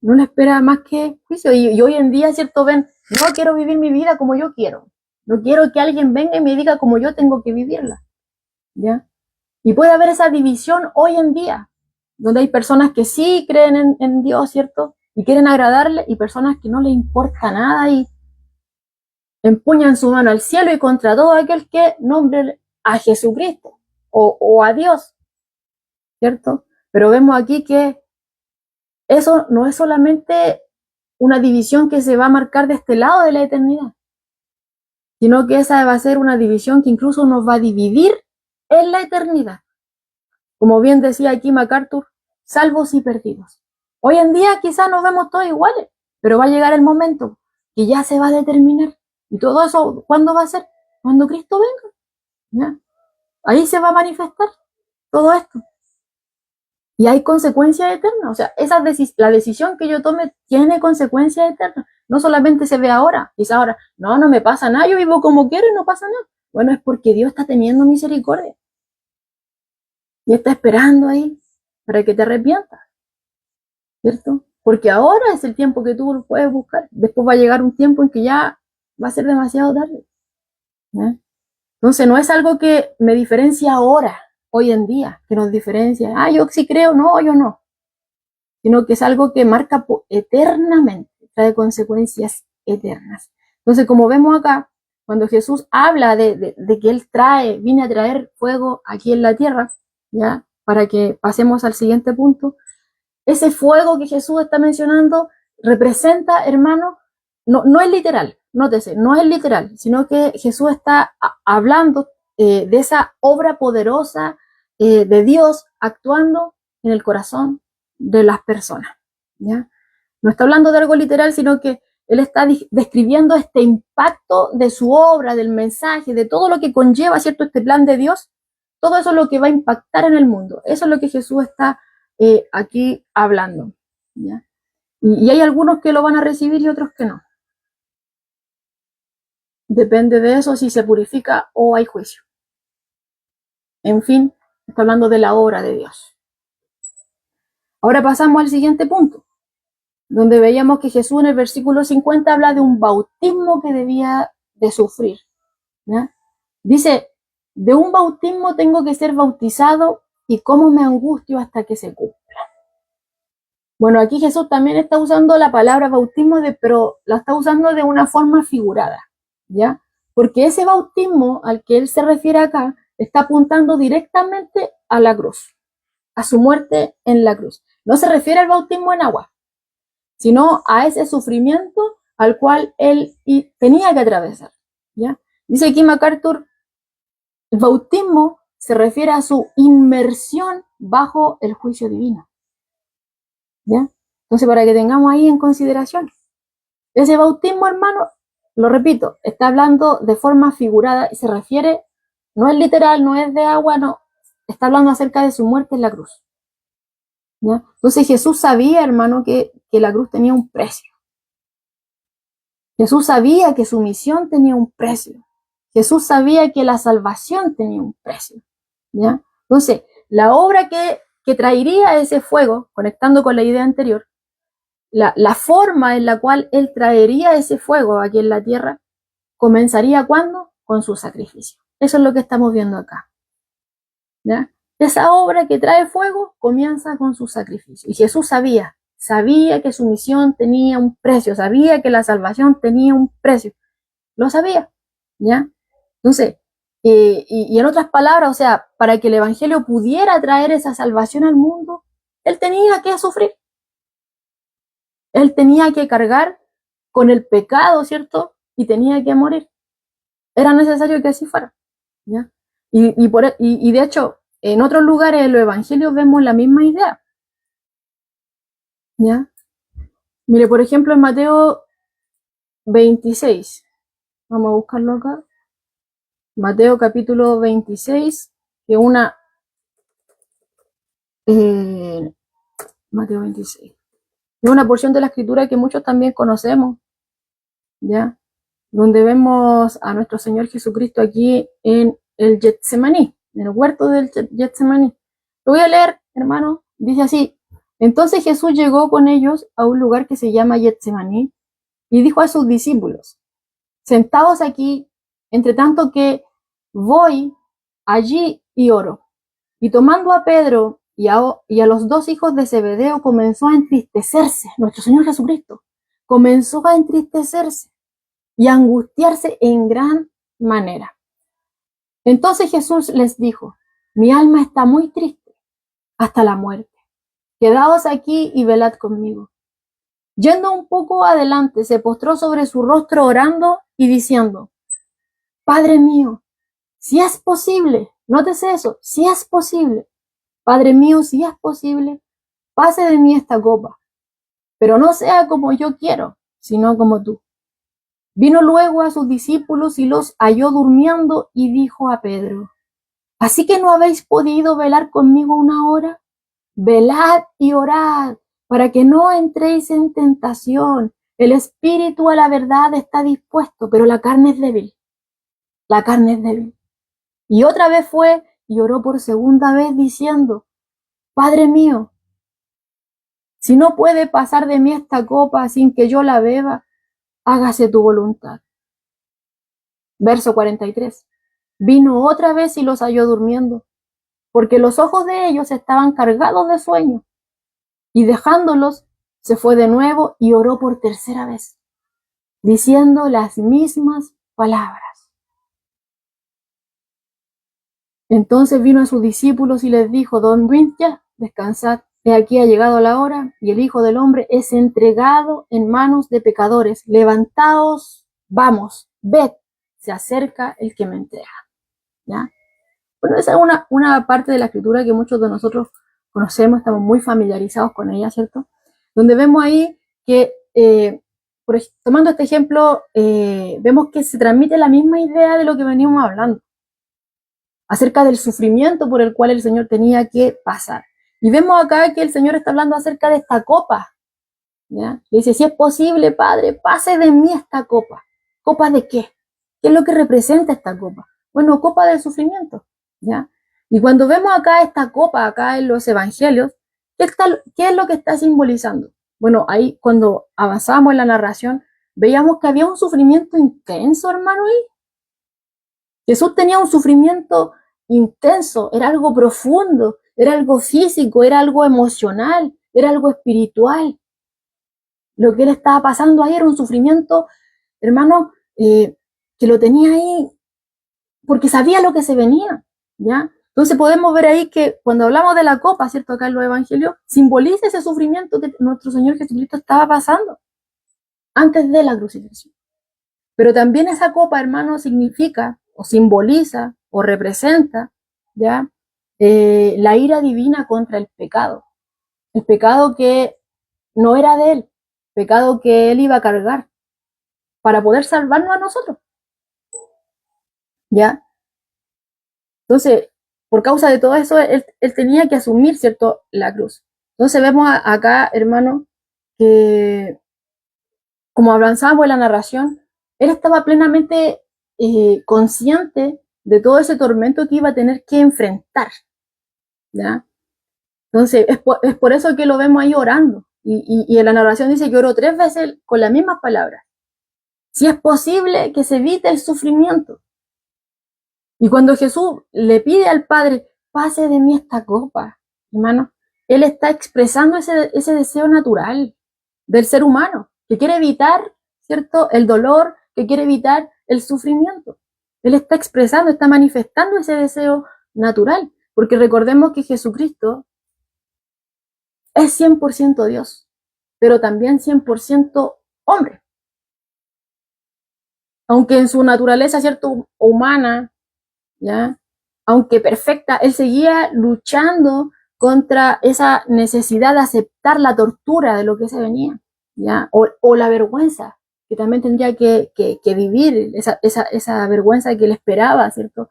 no le espera más que juicio. Y hoy en día, ¿cierto? Ven, no quiero vivir mi vida como yo quiero. No quiero que alguien venga y me diga cómo yo tengo que vivirla. ¿Ya? Y puede haber esa división hoy en día, donde hay personas que sí creen en Dios, ¿cierto? Y quieren agradarle, y personas que no les importa nada y empuñan su mano al cielo y contra todo aquel que nombre a Jesucristo o a Dios, ¿cierto? Pero vemos aquí que eso no es solamente una división que se va a marcar de este lado de la eternidad, sino que esa va a ser una división que incluso nos va a dividir en la eternidad. Como bien decía aquí MacArthur, salvos y perdidos. Hoy en día quizás nos vemos todos iguales, pero va a llegar el momento que ya se va a determinar. Y todo eso, ¿cuándo va a ser? Cuando Cristo venga. ¿Ya? Ahí se va a manifestar todo esto. Y hay consecuencias eternas. O sea, la decisión que yo tome tiene consecuencias eternas. No solamente se ve ahora, quizás ahora, no me pasa nada, yo vivo como quiero y no pasa nada. Bueno, es porque Dios está teniendo misericordia. Y está esperando ahí para que te arrepientas, ¿cierto? Porque ahora es el tiempo que tú puedes buscar. Después va a llegar un tiempo en que ya va a ser demasiado tarde. ¿Ya? Entonces no es algo que me diferencia ahora, hoy en día, que nos diferencia. Yo sí creo, no, yo no. Sino que es algo que marca eternamente, trae consecuencias eternas. Entonces, como vemos acá, cuando Jesús habla de que Él viene a traer fuego aquí en la tierra, ¿ya? Para que pasemos al siguiente punto, ese fuego que Jesús está mencionando representa, hermano, no es literal, nótese, no es literal, sino que Jesús está hablando de esa obra poderosa de Dios actuando en el corazón de las personas, ¿ya? No está hablando de algo literal, sino que Él está describiendo este impacto de su obra, del mensaje, de todo lo que conlleva, ¿cierto?, este plan de Dios. Todo eso es lo que va a impactar en el mundo. Eso es lo que Jesús está aquí hablando, ¿ya? Y hay algunos que lo van a recibir y otros que no. Depende de eso si se purifica o hay juicio. En fin, está hablando de la obra de Dios. Ahora pasamos al siguiente punto, donde veíamos que Jesús en el versículo 50 habla de un bautismo que debía de sufrir, ¿ya? Dice, de un bautismo tengo que ser bautizado y cómo me angustio hasta que se cumpla. Bueno, aquí Jesús también está usando la palabra bautismo, pero la está usando de una forma figurada, ¿ya? Porque ese bautismo al que él se refiere acá está apuntando directamente a la cruz, a su muerte en la cruz. No se refiere al bautismo en agua, sino a ese sufrimiento al cual él tenía que atravesar, ¿ya? Dice aquí MacArthur, el bautismo se refiere a su inmersión bajo el juicio divino, ¿ya? Entonces, para que tengamos ahí en consideración, ese bautismo, hermano, lo repito, está hablando de forma figurada y se refiere, no es literal, no es de agua, no, está hablando acerca de su muerte en la cruz, ¿ya? Entonces Jesús sabía, hermano, que la cruz tenía un precio. Jesús sabía que su misión tenía un precio. Jesús sabía que la salvación tenía un precio, ¿ya? Entonces, la obra que traería ese fuego, conectando con la idea anterior, la forma en la cual él traería ese fuego aquí en la tierra, comenzaría ¿cuándo? Con su sacrificio. Eso es lo que estamos viendo acá, ¿ya? Esa obra que trae fuego comienza con su sacrificio. Y Jesús sabía que su misión tenía un precio, sabía que la salvación tenía un precio. Lo sabía, ¿ya? Entonces, y en otras palabras, o sea, para que el Evangelio pudiera traer esa salvación al mundo, él tenía que sufrir. Él tenía que cargar con el pecado, ¿cierto? Y tenía que morir. Era necesario que así fuera, ¿ya? Y de hecho, en otros lugares de los evangelios vemos la misma idea, ¿ya? Mire, por ejemplo, en Mateo 26, vamos a buscarlo acá. Mateo capítulo 26, que Mateo 26, es una porción de la escritura que muchos también conocemos, ¿ya? Donde vemos a nuestro Señor Jesucristo aquí en el Getsemaní, en el huerto del Getsemaní. Lo voy a leer, hermano, dice así: entonces Jesús llegó con ellos a un lugar que se llama Getsemaní y dijo a sus discípulos, sentaos aquí, entre tanto que voy allí y oro. Y tomando a Pedro y a los dos hijos de Zebedeo comenzó a entristecerse, nuestro Señor Jesucristo comenzó a entristecerse y a angustiarse en gran manera. Entonces Jesús les dijo, mi alma está muy triste hasta la muerte. Quedaos aquí y velad conmigo. Yendo un poco adelante, se postró sobre su rostro orando y diciendo: Padre mío, si es posible, nótese eso, si es posible, Padre mío, si es posible, pase de mí esta copa, pero no sea como yo quiero, sino como tú. Vino luego a sus discípulos y los halló durmiendo y dijo a Pedro: ¿Así que no habéis podido velar conmigo una hora? Velad y orad para que no entréis en tentación. El espíritu a la verdad está dispuesto, pero la carne es débil. La carne es débil. Y otra vez fue y oró por segunda vez diciendo: Padre mío, si no puede pasar de mí esta copa sin que yo la beba, hágase tu voluntad. Verso 43. Vino otra vez y los halló durmiendo, porque los ojos de ellos estaban cargados de sueño. Y dejándolos, se fue de nuevo y oró por tercera vez, diciendo las mismas palabras. Entonces vino a sus discípulos y les dijo: Dormid ya, descansad. He aquí ha llegado la hora, y el Hijo del Hombre es entregado en manos de pecadores. Levantaos, vamos, ved, se acerca el que me entrega. ¿Ya? Bueno, esa es una parte de la escritura que muchos de nosotros conocemos, estamos muy familiarizados con ella, ¿cierto? Donde vemos ahí que, tomando este ejemplo, vemos que se transmite la misma idea de lo que venimos hablando, acerca del sufrimiento por el cual el Señor tenía que pasar. Y vemos acá que el Señor está hablando acerca de esta copa, ¿ya? Le dice: si es posible, Padre, pase de mí esta copa. ¿Copa de qué? ¿Qué es lo que representa esta copa? Bueno, copa del sufrimiento, ¿ya? Y cuando vemos acá esta copa, acá en los evangelios, ¿qué es lo que está simbolizando? Bueno, ahí cuando avanzábamos en la narración, veíamos que había un sufrimiento intenso, hermano, ahí. Jesús tenía un sufrimiento intenso, era algo profundo, era algo físico, era algo emocional, era algo espiritual. Lo que él estaba pasando ahí era un sufrimiento, hermano, que lo tenía ahí porque sabía lo que se venía, ¿ya? Entonces podemos ver ahí que cuando hablamos de la copa, ¿cierto? Acá en los evangelios, simboliza ese sufrimiento que nuestro Señor Jesucristo estaba pasando antes de la crucifixión. Pero también esa copa, hermano, significa o simboliza o representa, ¿ya? La ira divina contra el pecado que no era de él, pecado que él iba a cargar para poder salvarnos a nosotros, ¿ya? Entonces, por causa de todo eso, él tenía que asumir, ¿cierto?, la cruz. Entonces vemos acá, hermano, que como avanzamos en la narración, él estaba plenamente consciente de todo ese tormento que iba a tener que enfrentar, ¿ya? Entonces, es por eso que lo vemos ahí orando. Y en la narración dice que oró 3 veces con las mismas palabras. Si es posible que se evite el sufrimiento. Y cuando Jesús le pide al Padre: pase de mí esta copa, hermano, él está expresando ese deseo natural del ser humano, que quiere evitar, ¿cierto?, el dolor, que quiere evitar el sufrimiento. Él está expresando, está manifestando ese deseo natural, porque recordemos que Jesucristo es 100% Dios, pero también 100% hombre. Aunque en su naturaleza, ¿cierto?, humana, ¿ya?, aunque perfecta, él seguía luchando contra esa necesidad de aceptar la tortura de lo que se venía, ¿ya? O la vergüenza, que también tendría que vivir, esa vergüenza que le esperaba, ¿cierto?,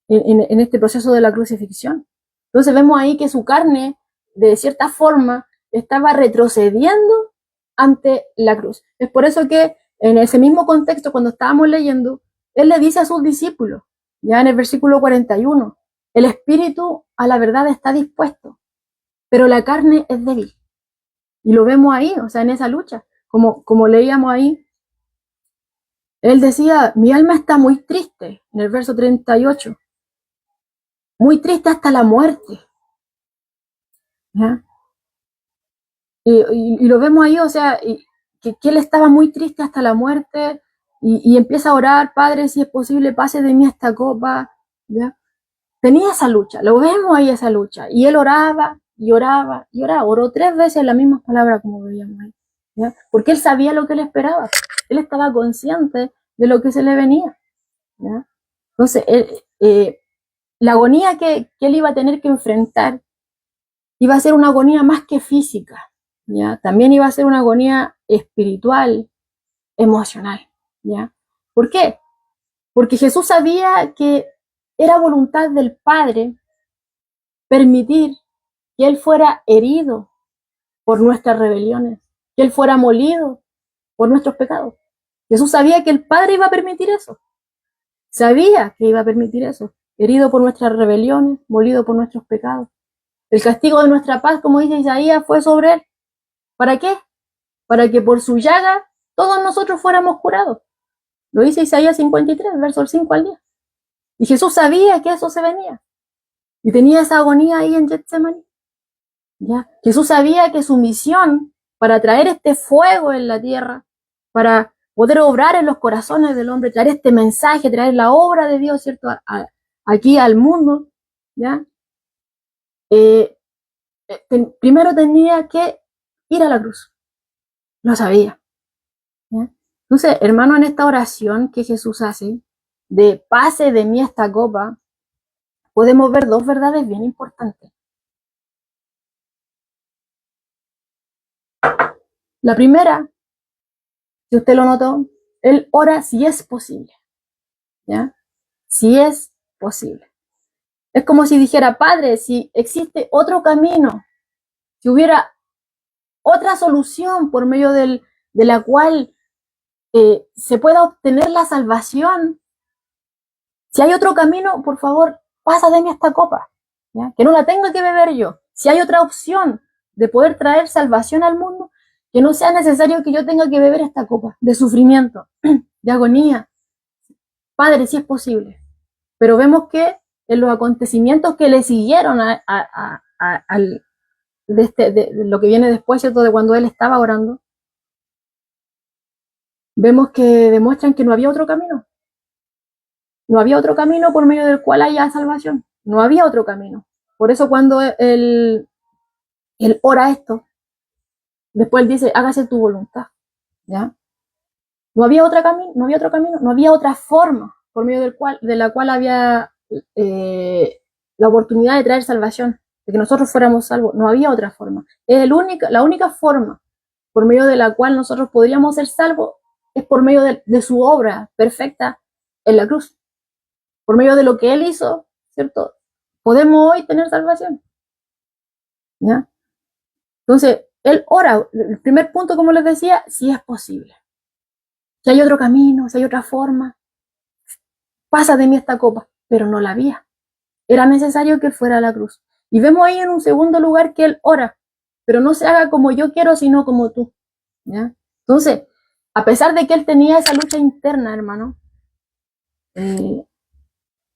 en este proceso de la crucifixión. Entonces vemos ahí que su carne, de cierta forma, estaba retrocediendo ante la cruz. Es por eso que en ese mismo contexto, cuando estábamos leyendo, él le dice a sus discípulos, ya en el versículo 41, el espíritu a la verdad está dispuesto, pero la carne es débil. Y lo vemos ahí, o sea, en esa lucha. Como leíamos ahí, él decía: mi alma está muy triste, en el verso 38, muy triste hasta la muerte, ¿ya? Y lo vemos ahí, o sea, que él estaba muy triste hasta la muerte, y empieza a orar: Padre, si es posible, pase de mí esta copa, ¿ya? Tenía esa lucha, lo vemos ahí, esa lucha, y él oraba, y oraba, y oraba, oró 3 veces las mismas palabras, como veíamos ahí, ¿ya? Porque él sabía lo que le esperaba. Él estaba consciente de lo que se le venía, ¿ya? Entonces, la agonía que él iba a tener que enfrentar iba a ser una agonía más que física, ¿ya? También iba a ser una agonía espiritual, emocional, ¿ya? ¿Por qué? Porque Jesús sabía que era voluntad del Padre permitir que Él fuera herido por nuestras rebeliones, que Él fuera molido por nuestros pecados. Jesús sabía que el Padre iba a permitir eso. Sabía que iba a permitir eso. Herido por nuestras rebeliones, molido por nuestros pecados. El castigo de nuestra paz, como dice Isaías, fue sobre Él. ¿Para qué? Para que por su llaga todos nosotros fuéramos curados. Lo dice Isaías 53, versos 5 al 10. Y Jesús sabía que eso se venía. Y tenía esa agonía ahí en Getsemaní. ¿Ya? Jesús sabía que su misión para traer este fuego en la tierra, para poder obrar en los corazones del hombre, traer este mensaje, traer la obra de Dios, ¿cierto? Aquí al mundo, ¿ya? Primero tenía que ir a la cruz. Lo sabía. ¿Ya? Entonces, hermano, en esta oración que Jesús hace, de pase de mí esta copa, podemos ver dos verdades bien importantes. La primera, si usted lo notó, él ora si es posible, ¿ya? Si es posible. Es como si dijera, Padre, si existe otro camino, si hubiera otra solución por medio de la cual se pueda obtener la salvación, si hay otro camino, por favor, pasa de mí esta copa, ¿ya? Que no la tenga que beber yo. Si hay otra opción de poder traer salvación al mundo, que no sea necesario que yo tenga que beber esta copa de sufrimiento, de agonía. Padre, si es posible. Pero vemos que en los acontecimientos que le siguieron de lo que viene después, ¿cierto? De cuando él estaba orando, vemos que demuestran que no había otro camino. No había otro camino por medio del cual haya salvación. No había otro camino. Por eso cuando él ora esto, después él dice, hágase tu voluntad, ¿ya? No había otro camino, no había otro camino, no había otra forma por medio de la cual había la oportunidad de traer salvación, de que nosotros fuéramos salvos. No había otra forma. Es la única forma por medio de la cual nosotros podríamos ser salvos es por medio de su obra perfecta en la cruz. Por medio de lo que Él hizo, ¿cierto? Podemos hoy tener salvación, ¿ya? Entonces, Él ora, el primer punto, como les decía, si es posible. Si hay otro camino, si hay otra forma, pasa de mí esta copa, pero no la había. Era necesario que Él fuera a la cruz. Y vemos ahí en un segundo lugar que Él ora, pero no se haga como yo quiero, sino como tú, ¿ya? Entonces, a pesar de que Él tenía esa lucha interna, hermano,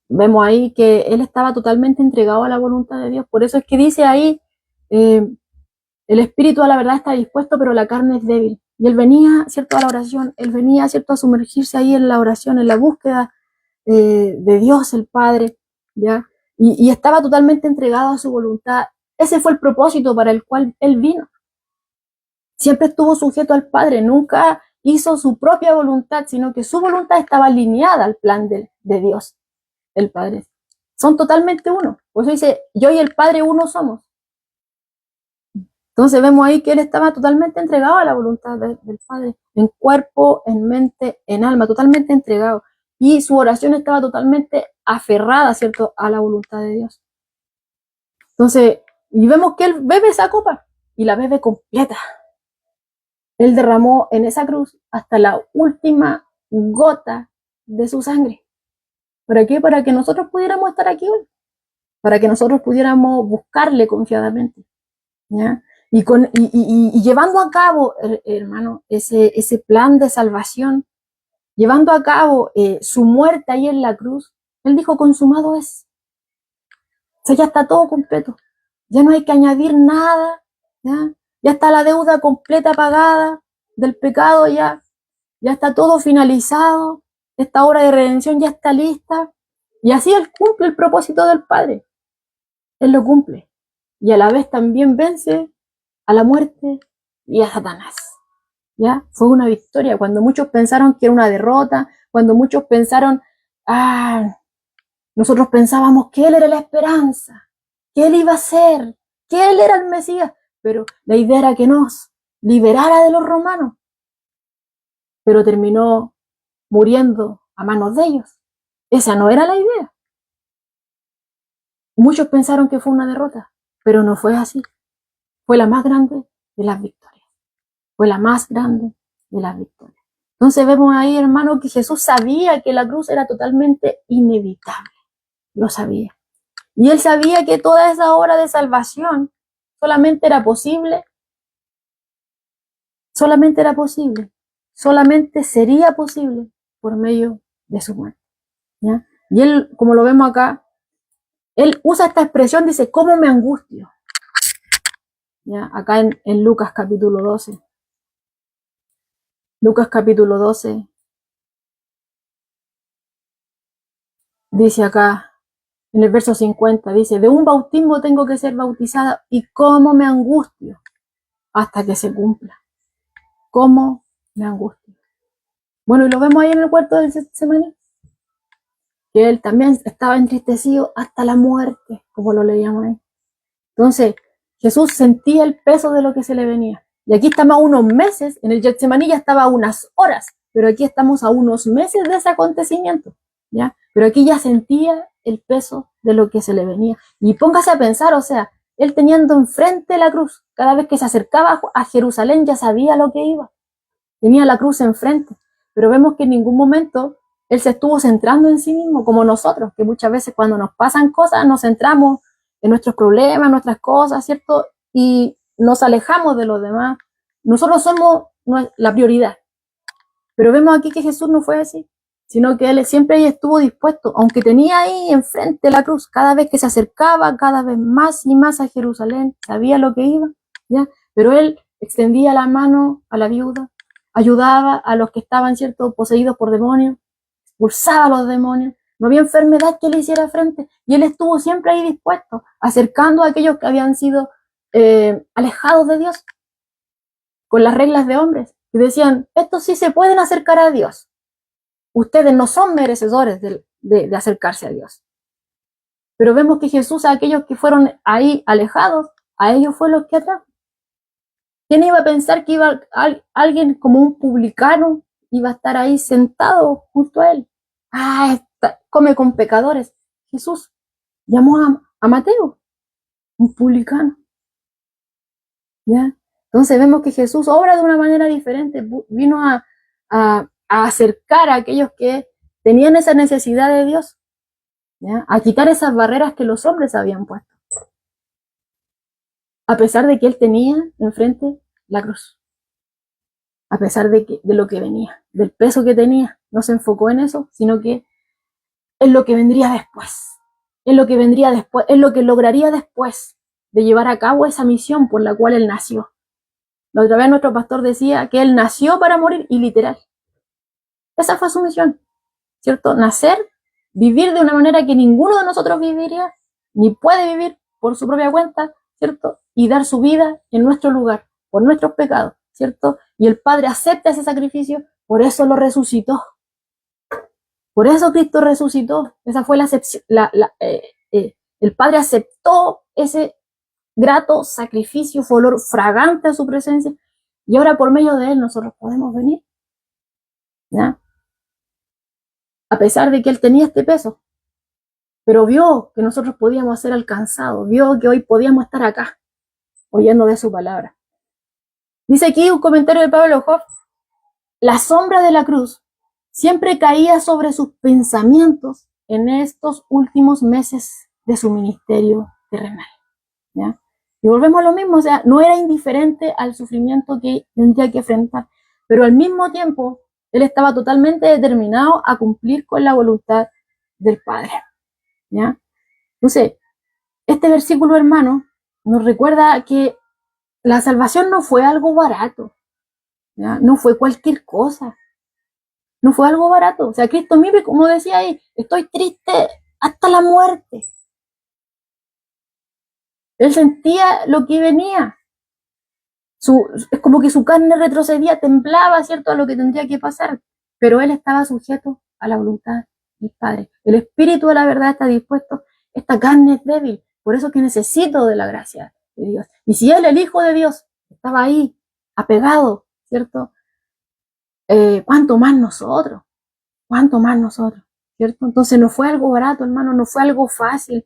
vemos ahí que Él estaba totalmente entregado a la voluntad de Dios. Por eso es que dice ahí, el espíritu a la verdad está dispuesto, pero la carne es débil. Y Él venía, ¿cierto?, a la oración, Él venía, ¿cierto?, a sumergirse ahí en la oración, en la búsqueda de Dios el Padre, ¿ya? Y estaba totalmente entregado a su voluntad. Ese fue el propósito para el cual Él vino. Siempre estuvo sujeto al Padre, nunca hizo su propia voluntad, sino que su voluntad estaba alineada al plan de Dios, el Padre. Son totalmente uno. Por eso dice, yo y el Padre uno somos. Entonces vemos ahí que Él estaba totalmente entregado a la voluntad del Padre, en cuerpo, en mente, en alma, totalmente entregado. Y su oración estaba totalmente aferrada, ¿cierto?, a la voluntad de Dios. Entonces, y vemos que Él bebe esa copa y la bebe completa. Él derramó en esa cruz hasta la última gota de su sangre. ¿Para qué? Para que nosotros pudiéramos estar aquí hoy. Para que nosotros pudiéramos buscarle confiadamente, ¿ya? Y llevando a cabo, hermano, ese plan de salvación, llevando a cabo su muerte ahí en la cruz, Él dijo, consumado es. O sea, ya está todo completo. Ya no hay que añadir nada, ¿ya? Ya está la deuda completa pagada del pecado, ya está todo finalizado. Esta obra de redención ya está lista. Y así Él cumple el propósito del Padre. Él lo cumple. Y a la vez también vence a la muerte y a Satanás. ¿ya? Fue una victoria. Cuando muchos pensaron que era una derrota, cuando muchos pensaron, nosotros pensábamos que Él era la esperanza, que Él iba a ser, que Él era el Mesías, pero la idea era que nos liberara de los romanos, pero terminó muriendo a manos de ellos. Esa no era la idea. Muchos pensaron que fue una derrota, pero no fue así. Fue la más grande de las victorias. Fue la más grande de las victorias. Entonces vemos ahí, hermano, que Jesús sabía que la cruz era totalmente inevitable. Lo sabía. Y Él sabía que toda esa obra de salvación solamente era posible, solamente sería posible por medio de su muerte, ¿ya? Y Él, como lo vemos acá, Él usa esta expresión, dice, ¿cómo me angustio? ¿Ya? Acá en Lucas capítulo 12. Lucas capítulo 12 dice acá, en el verso 50, dice, de un bautismo tengo que ser bautizada y cómo me angustio hasta que se cumpla. ¿Cómo me angustio? Bueno, y lo vemos ahí en el huerto del Getsemaní, que Él también estaba entristecido hasta la muerte, como lo leíamos ahí. Entonces, Jesús sentía el peso de lo que se le venía. Y aquí estamos a unos meses, en el Getsemaní ya estaba a unas horas, pero aquí estamos a unos meses de ese acontecimiento, ¿ya? Pero aquí ya sentía el peso de lo que se le venía. Y póngase a pensar, o sea, Él teniendo enfrente la cruz, cada vez que se acercaba a Jerusalén ya sabía lo que iba. Tenía la cruz enfrente, pero vemos que en ningún momento Él se estuvo centrando en sí mismo, como nosotros, que muchas veces cuando nos pasan cosas nos centramos en nuestros problemas, en nuestras cosas, ¿cierto? Y nos alejamos de los demás. Nosotros somos la prioridad. Pero vemos aquí que Jesús no fue así, sino que Él siempre estuvo dispuesto, aunque tenía ahí enfrente la cruz, cada vez que se acercaba, cada vez más y más a Jerusalén, sabía lo que iba, ¿ya? Pero Él extendía la mano a la viuda, ayudaba a los que estaban, ¿cierto?, poseídos por demonios, expulsaba a los demonios, no había enfermedad que le hiciera frente, y Él estuvo siempre ahí dispuesto, acercando a aquellos que habían sido alejados de Dios, con las reglas de hombres, y decían, estos sí se pueden acercar a Dios, ustedes no son merecedores de acercarse a Dios. Pero vemos que Jesús a aquellos que fueron ahí alejados, a ellos fue los que atrajo. ¿Quién iba a pensar que iba alguien como un publicano iba a estar ahí sentado junto a Él? Come con pecadores. Jesús llamó a Mateo, un publicano, ¿ya? Entonces vemos que Jesús obra de una manera diferente, vino a acercar a aquellos que tenían esa necesidad de Dios, ¿ya? A quitar esas barreras que los hombres habían puesto, a pesar de que Él tenía enfrente la cruz, a pesar de lo que venía, del peso que tenía. No se enfocó en eso, sino que es lo que vendría después, es lo que vendría después, es lo que lograría después de llevar a cabo esa misión por la cual Él nació. La otra vez nuestro pastor decía que Él nació para morir, y literal, esa fue su misión, ¿cierto? Nacer, vivir de una manera que ninguno de nosotros viviría, ni puede vivir por su propia cuenta, ¿cierto? Y dar su vida en nuestro lugar, por nuestros pecados, ¿cierto? Y el Padre acepta ese sacrificio, por eso lo resucitó. Por eso Cristo resucitó. Esa fue la acepción. El Padre aceptó ese grato sacrificio, fue olor fragante a su presencia, y ahora por medio de Él nosotros podemos venir, ¿ya? A pesar de que Él tenía este peso, pero vio que nosotros podíamos ser alcanzados, vio que hoy podíamos estar acá, oyendo de su palabra. Dice aquí un comentario de Pablo Hoff, la sombra de la cruz siempre caía sobre sus pensamientos en estos últimos meses de su ministerio terrenal, ¿ya? Y volvemos a lo mismo, o sea, no era indiferente al sufrimiento que tendría que enfrentar, pero al mismo tiempo, Él estaba totalmente determinado a cumplir con la voluntad del Padre, ¿ya? Entonces, este versículo, hermano, nos recuerda que la salvación no fue algo barato, ¿ya? No fue cualquier cosa, no fue algo barato. O sea, Cristo, mire, como decía ahí, estoy triste hasta la muerte. Él sentía lo que venía, Es como que su carne retrocedía, temblaba, ¿cierto?, a lo que tendría que pasar, pero él estaba sujeto a la voluntad del Padre. El Espíritu de la verdad está dispuesto, esta carne es débil, por eso que necesito de la gracia de Dios. Y si él, el Hijo de Dios, estaba ahí, apegado, ¿cierto? ¿Cuánto más nosotros? ¿Cuánto más nosotros? ¿Cierto? Entonces no fue algo barato, hermano, no fue algo fácil,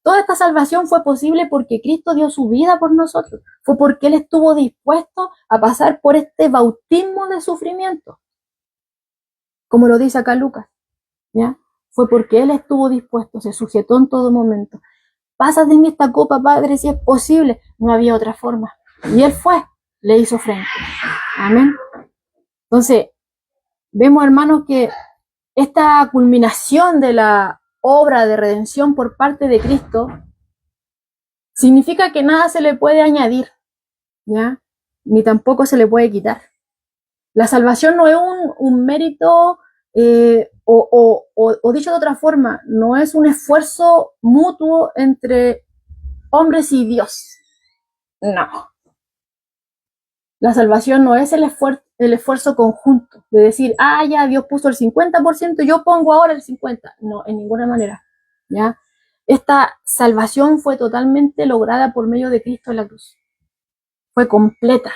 toda esta salvación fue posible porque Cristo dio su vida por nosotros, fue porque Él estuvo dispuesto a pasar por este bautismo de sufrimiento, como lo dice acá Lucas, ¿ya? Fue porque Él estuvo dispuesto, se sujetó en todo momento. Pasa de mí esta copa, Padre, si es posible. No había otra forma. Y Él fue, le hizo frente. Amén. Entonces, vemos, hermanos, que esta culminación de la obra de redención por parte de Cristo significa que nada se le puede añadir, ¿ya? Ni tampoco se le puede quitar. La salvación no es un mérito, o dicho de otra forma, no es un esfuerzo mutuo entre hombres y Dios. No. La salvación no es el esfuerzo conjunto de decir, ya Dios puso el 50%, yo pongo ahora el 50%. No, en ninguna manera, ¿ya? Esta salvación fue totalmente lograda por medio de Cristo en la cruz. Fue completa.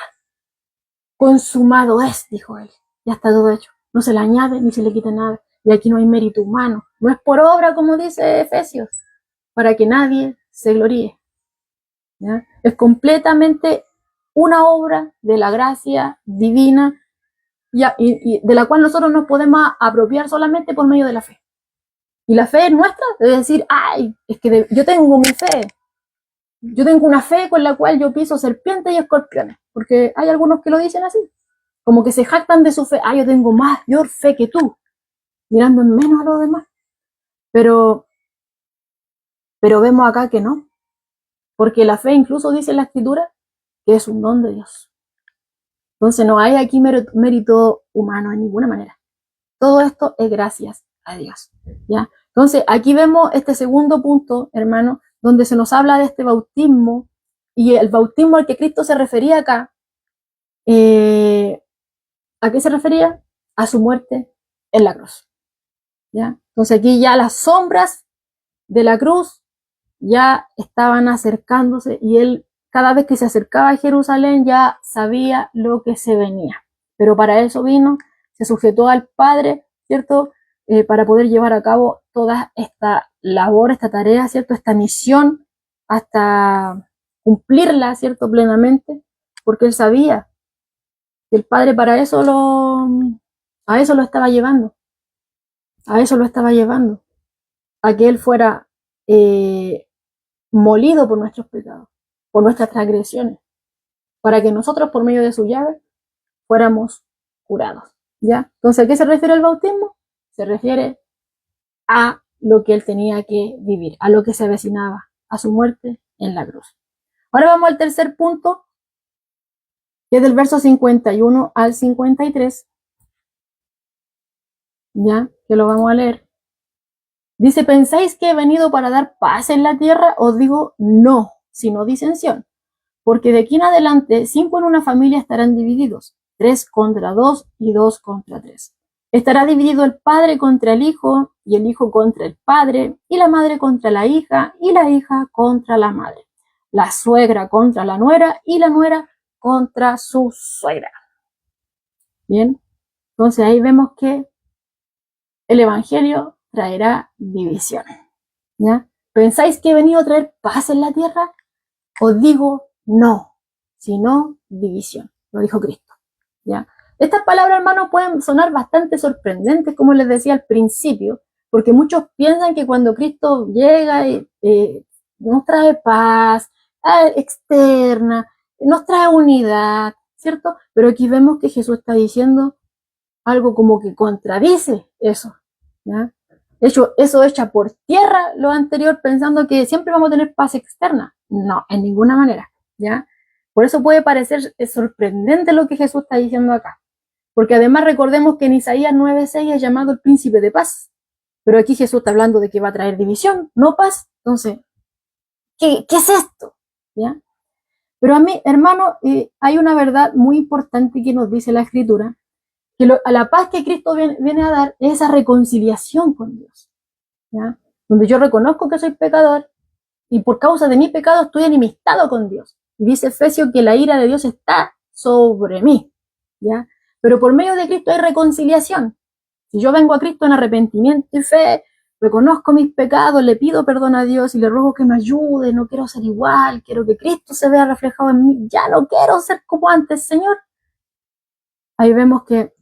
Consumado es, dijo él. Ya está todo hecho. No se le añade ni se le quita nada. Y aquí no hay mérito humano. No es por obra, como dice Efesios, para que nadie se gloríe, ¿ya? Es completamente una obra de la gracia divina, y de la cual nosotros nos podemos apropiar solamente por medio de la fe. Y la fe es nuestra, es decir, es que yo tengo mi fe. Yo tengo una fe con la cual yo piso serpientes y escorpiones, porque hay algunos que lo dicen así, como que se jactan de su fe. Yo tengo mayor fe que tú, mirando en menos a los demás. Pero vemos acá que no, porque la fe incluso dice en la Escritura que es un don de Dios. Entonces no hay aquí mérito humano en ninguna manera. Todo esto es gracias a Dios, ¿ya? Entonces aquí vemos este segundo punto, hermano, donde se nos habla de este bautismo, y el bautismo al que Cristo se refería acá, ¿a qué se refería? A su muerte en la cruz, ¿ya? Entonces aquí ya las sombras de la cruz ya estaban acercándose, y él, cada vez que se acercaba a Jerusalén, ya sabía lo que se venía. Pero para eso vino, se sujetó al Padre, ¿cierto? Para poder llevar a cabo toda esta labor, esta tarea, ¿cierto? Esta misión, hasta cumplirla, ¿cierto? Plenamente, porque él sabía que el Padre para eso a eso lo estaba llevando, a eso lo estaba llevando, a que él fuera molido por nuestros pecados, por nuestras transgresiones, para que nosotros, por medio de su llave, fuéramos curados, ¿ya? Entonces, ¿a qué se refiere el bautismo? Se refiere a lo que él tenía que vivir, a lo que se avecinaba, a su muerte en la cruz. Ahora vamos al tercer punto, que es del verso 51 al 53, ¿ya? Que lo vamos a leer. Dice, ¿pensáis que he venido para dar paz en la tierra? Os digo, no, sino disensión. Porque de aquí en adelante, 5 en una familia estarán divididos, 3 contra 2 y 2 contra 3. Estará dividido el padre contra el hijo, y el hijo contra el padre, y la madre contra la hija, y la hija contra la madre. La suegra contra la nuera, y la nuera contra su suegra. Bien, entonces ahí vemos que el evangelio traerá división, ¿ya? ¿Pensáis que he venido a traer paz en la tierra? Os digo, no, sino división, lo dijo Cristo, ¿ya? Estas palabras, hermanos, pueden sonar bastante sorprendentes, como les decía al principio, porque muchos piensan que cuando Cristo llega nos trae paz externa, nos trae unidad, ¿cierto? Pero aquí vemos que Jesús está diciendo algo como que contradice eso, ¿ya? De hecho, eso echa por tierra lo anterior, pensando que siempre vamos a tener paz externa. No, en ninguna manera, ¿ya? Por eso puede parecer sorprendente lo que Jesús está diciendo acá. Porque además recordemos que en Isaías 9:6 es llamado el príncipe de paz. Pero aquí Jesús está hablando de que va a traer división, no paz. Entonces, ¿qué es esto? ¿Ya? Pero a mí, hermano, hay una verdad muy importante que nos dice la Escritura, que a la paz que Cristo viene a dar es esa reconciliación con Dios, ¿ya? Donde yo reconozco que soy pecador y por causa de mi pecado estoy enemistado con Dios. Y dice Efesios que la ira de Dios está sobre mí, ¿ya? Pero por medio de Cristo hay reconciliación. Si yo vengo a Cristo en arrepentimiento y fe, reconozco mis pecados, le pido perdón a Dios y le ruego que me ayude, no quiero ser igual, quiero que Cristo se vea reflejado en mí, ya no quiero ser como antes, Señor. Ahí vemos que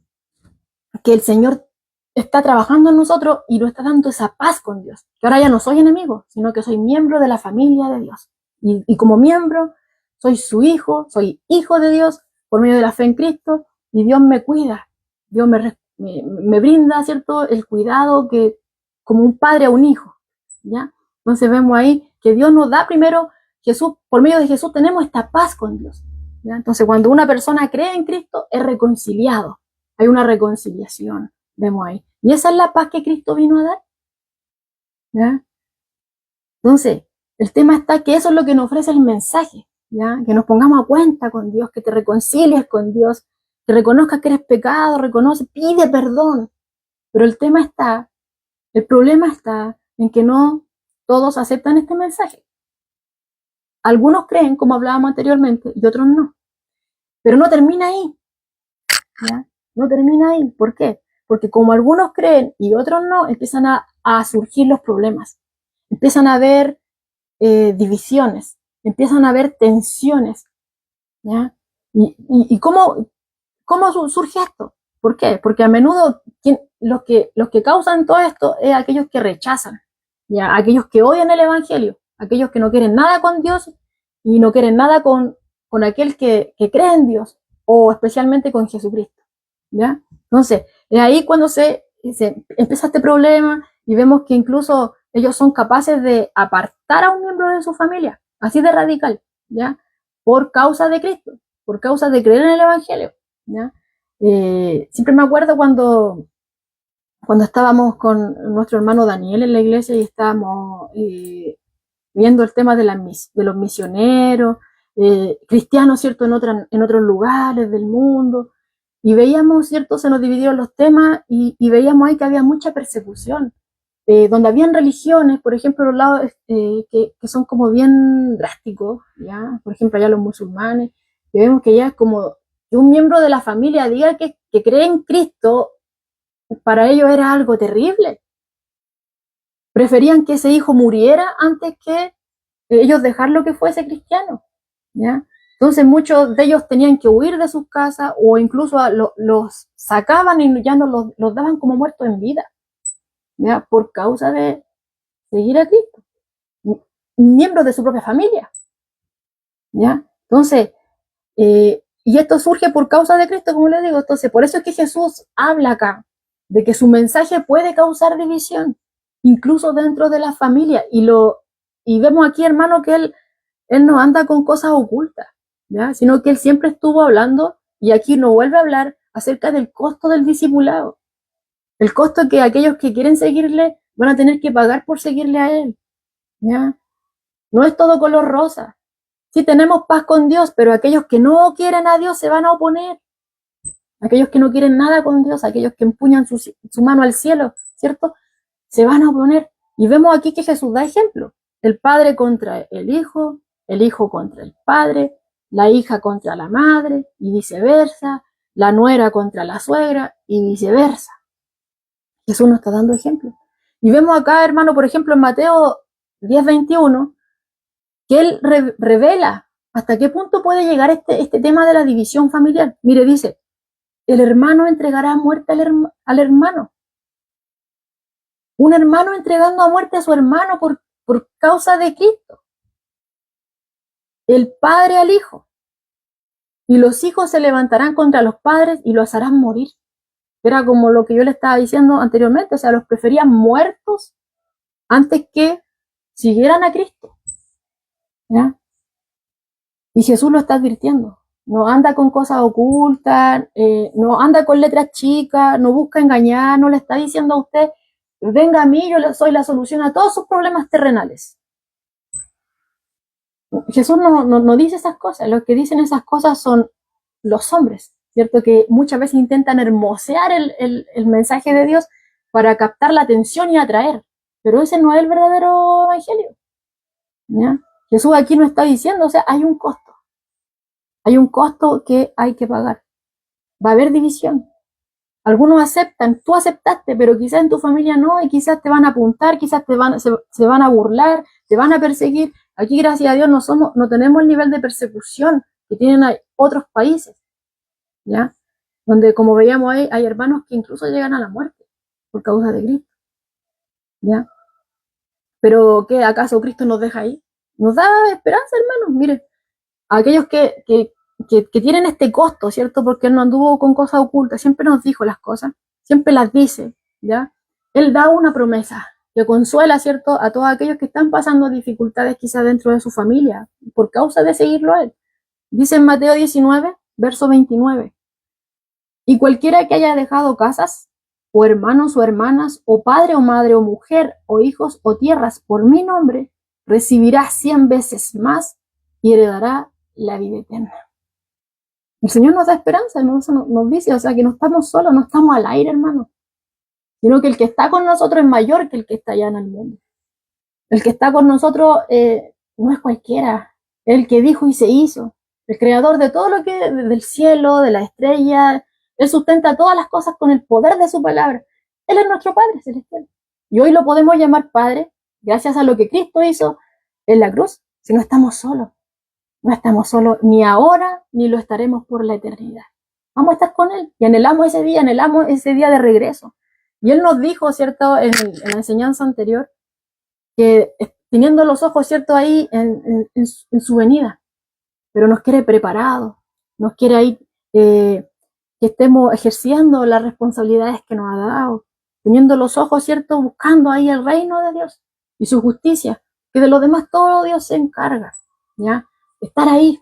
el Señor está trabajando en nosotros y nos está dando esa paz con Dios. Que ahora ya no soy enemigo, sino que soy miembro de la familia de Dios. Y como miembro, soy su hijo, soy hijo de Dios por medio de la fe en Cristo y Dios me cuida. Dios me brinda, ¿cierto?, el cuidado que como un padre a un hijo, ¿ya? Entonces vemos ahí que Dios nos da primero Jesús, por medio de Jesús tenemos esta paz con Dios, ¿ya? Entonces cuando una persona cree en Cristo es reconciliado. Hay una reconciliación, vemos ahí. Y esa es la paz que Cristo vino a dar, ¿ya? Entonces, el tema está que eso es lo que nos ofrece el mensaje, ¿ya? Que nos pongamos a cuenta con Dios, que te reconcilies con Dios, que reconozcas que eres pecado, reconoce, pide perdón. Pero el problema está en que no todos aceptan este mensaje. Algunos creen, como hablábamos anteriormente, y otros no. Pero no termina ahí, ¿ya? No termina ahí. ¿Por qué? Porque como algunos creen y otros no, empiezan a surgir los problemas. Empiezan a haber divisiones, empiezan a haber tensiones, ¿ya? ¿Y cómo surge esto? ¿Por qué? Porque a menudo los que causan todo esto es aquellos que rechazan, ¿ya? Aquellos que odian el Evangelio, aquellos que no quieren nada con Dios y no quieren nada con aquel que cree en Dios o especialmente con Jesucristo, ¿ya? Entonces, es ahí cuando se empieza este problema y vemos que incluso ellos son capaces de apartar a un miembro de su familia, así de radical, ¿ya? Por causa de Cristo, por causa de creer en el Evangelio, ¿ya? Siempre me acuerdo cuando estábamos con nuestro hermano Daniel en la iglesia y estábamos viendo el tema de los misioneros, cristianos, ¿cierto?, en otros lugares del mundo, y veíamos, ¿cierto?, se nos dividieron los temas y veíamos ahí que había mucha persecución, donde habían religiones, por ejemplo, los lados que son como bien drásticos, ¿ya? Por ejemplo, allá los musulmanes, que vemos que ya es como que un miembro de la familia diga que cree en Cristo, para ellos era algo terrible. Preferían que ese hijo muriera antes que ellos dejarlo que fuese cristiano, ¿ya? Entonces muchos de ellos tenían que huir de sus casas o incluso los sacaban y ya no los daban como muertos en vida, ¿ya? Por causa de seguir a Cristo, miembros de su propia familia, ¿ya? Entonces, y esto surge por causa de Cristo, como les digo. Entonces, por eso es que Jesús habla acá, de que su mensaje puede causar división, incluso dentro de la familia. Y vemos aquí, hermano, que él no anda con cosas ocultas, ¿ya? Sino que él siempre estuvo hablando, y aquí no vuelve a hablar acerca del costo del discipulado. El costo que aquellos que quieren seguirle van a tener que pagar por seguirle a él, ¿ya? No es todo color rosa. Sí tenemos paz con Dios, pero aquellos que no quieren a Dios se van a oponer. Aquellos que no quieren nada con Dios, aquellos que empuñan su mano al cielo, ¿cierto? Se van a oponer. Y vemos aquí que Jesús da ejemplo. El padre contra el hijo contra el padre, la hija contra la madre y viceversa, la nuera contra la suegra y viceversa. Jesús nos está dando ejemplo. Y vemos acá, hermano, por ejemplo, en Mateo 10:21, que él revela hasta qué punto puede llegar este tema de la división familiar. Mire, dice, el hermano entregará a muerte al hermano. Un hermano entregando a muerte a su hermano por causa de Cristo. El padre al hijo. Y los hijos se levantarán contra los padres y los harán morir. Era como lo que yo le estaba diciendo anteriormente, o sea, los preferían muertos antes que siguieran a Cristo, ¿ya? Y Jesús lo está advirtiendo. No anda con cosas ocultas, no anda con letras chicas, no busca engañar, no le está diciendo a usted, venga a mí, yo soy la solución a todos sus problemas terrenales. Jesús no dice esas cosas. Los que dicen esas cosas son los hombres, ¿cierto? Que muchas veces intentan hermosear el mensaje de Dios para captar la atención y atraer. Pero ese no es el verdadero evangelio, ¿ya? Jesús aquí no está diciendo, o sea, hay un costo. Hay un costo que hay que pagar. Va a haber división. Algunos aceptan, tú aceptaste, pero quizás en tu familia no, y quizás te van a apuntar, quizás se van a burlar, te van a perseguir. Aquí, gracias a Dios, no tenemos el nivel de persecución que tienen otros países, ¿ya? Donde, como veíamos ahí, hay hermanos que incluso llegan a la muerte por causa de Cristo, ¿ya? Pero, ¿qué? ¿Acaso Cristo nos deja ahí? Nos da esperanza, hermanos. Mire, aquellos que tienen este costo, ¿cierto? Porque Él no anduvo con cosas ocultas, siempre nos dijo las cosas, siempre las dice, ¿ya? Él da una promesa que consuela, ¿cierto? A todos aquellos que están pasando dificultades quizás dentro de su familia por causa de seguirlo a Él. Dice en Mateo 19, verso 29, y cualquiera que haya dejado casas, o hermanos o hermanas, o padre o madre, o mujer, o hijos o tierras por mi nombre, recibirá 100 veces más y heredará la vida eterna. El Señor nos da esperanza, nos dice, o sea, que no estamos solos, no estamos al aire, hermano, sino que el que está con nosotros es mayor que el que está allá en el mundo. El que está con nosotros no es cualquiera, el que dijo y se hizo, el creador de todo lo que, del cielo, de la estrella. Él sustenta todas las cosas con el poder de su palabra. Él es nuestro Padre celestial. Y hoy lo podemos llamar Padre gracias a lo que Cristo hizo en la cruz, si no estamos solos. No estamos solos ni ahora, ni lo estaremos por la eternidad. Vamos a estar con Él y anhelamos ese día de regreso. Y Él nos dijo, ¿cierto?, en la enseñanza anterior, que teniendo los ojos, ¿cierto?, ahí en su venida, pero nos quiere preparados, nos quiere ahí que estemos ejerciendo las responsabilidades que nos ha dado, teniendo los ojos, ¿cierto?, buscando ahí el reino de Dios y su justicia, que de lo demás todo Dios se encarga, ¿ya? Estar ahí,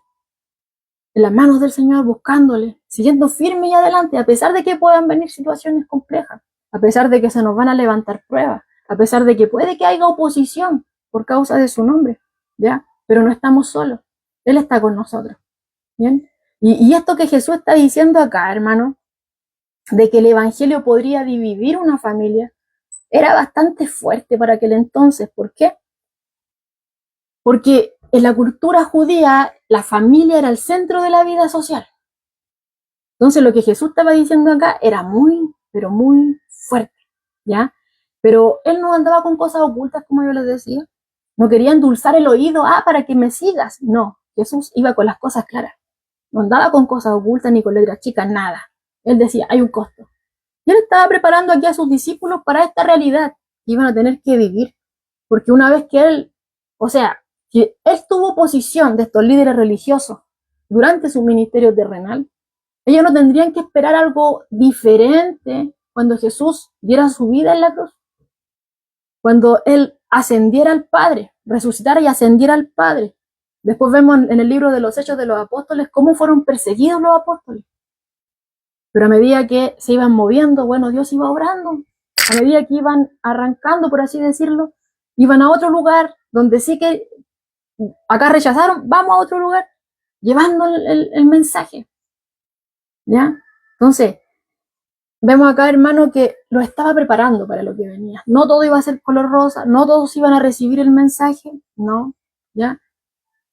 en las manos del Señor, buscándole, siguiendo firme y adelante, a pesar de que puedan venir situaciones complejas, a pesar de que se nos van a levantar pruebas, a pesar de que puede que haya oposición por causa de su nombre, ¿ya? Pero no estamos solos, Él está con nosotros, ¿bien? Y esto que Jesús está diciendo acá, hermano, de que el Evangelio podría dividir una familia, era bastante fuerte para aquel entonces. ¿Por qué? Porque en la cultura judía, la familia era el centro de la vida social. Entonces, lo que Jesús estaba diciendo acá era muy, pero muy fuerte, ¿ya? Pero Él no andaba con cosas ocultas, como yo les decía. No quería endulzar el oído, para que me sigas. No, Jesús iba con las cosas claras. No andaba con cosas ocultas ni con letras chicas, nada. Él decía, hay un costo. Y Él estaba preparando aquí a sus discípulos para esta realidad que iban a tener que vivir. Porque una vez que Él, o sea, que Él tuvo posición de estos líderes religiosos durante su ministerio terrenal, ellos no tendrían que esperar algo diferente cuando Jesús diera su vida en la cruz. Cuando Él ascendiera al Padre, resucitara y ascendiera al Padre. Después vemos en el libro de los Hechos de los Apóstoles cómo fueron perseguidos los apóstoles. Pero a medida que se iban moviendo, bueno, Dios iba obrando. A medida que iban arrancando, por así decirlo, iban a otro lugar donde sí que acá rechazaron, vamos a otro lugar, llevando el mensaje, ¿ya? Entonces, vemos acá, hermano, que lo estaba preparando para lo que venía. No todo iba a ser color rosa, no todos iban a recibir el mensaje, no, ¿ya?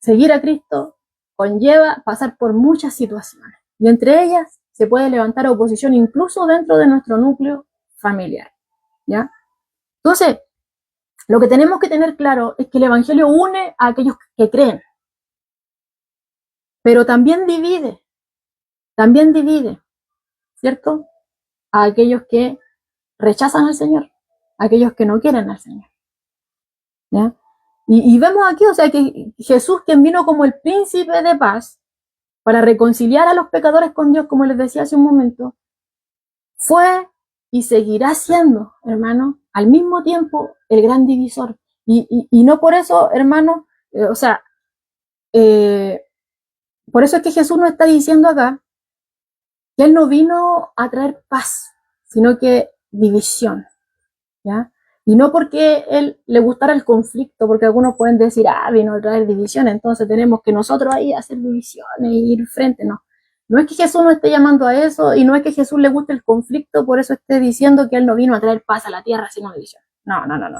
Seguir a Cristo conlleva pasar por muchas situaciones. Y entre ellas se puede levantar oposición incluso dentro de nuestro núcleo familiar, ¿ya? Entonces, lo que tenemos que tener claro es que el Evangelio une a aquellos que creen, pero también divide, ¿cierto? A aquellos que rechazan al Señor, a aquellos que no quieren al Señor, ¿ya? Y vemos aquí, o sea, que Jesús, quien vino como el príncipe de paz para reconciliar a los pecadores con Dios, como les decía hace un momento, fue y seguirá siendo, hermano, al mismo tiempo el gran divisor. Y no por eso, hermano, o sea, por eso es que Jesús nos está diciendo acá que Él no vino a traer paz, sino que división, ¿ya? Y no porque él le gustara el conflicto, porque algunos pueden decir, vino a traer división, entonces tenemos que nosotros ahí hacer divisiones y ir frente. No, no es que Jesús no esté llamando a eso, y no es que Jesús le guste el conflicto, por eso esté diciendo que él no vino a traer paz a la tierra, sino división. No, no, no, no.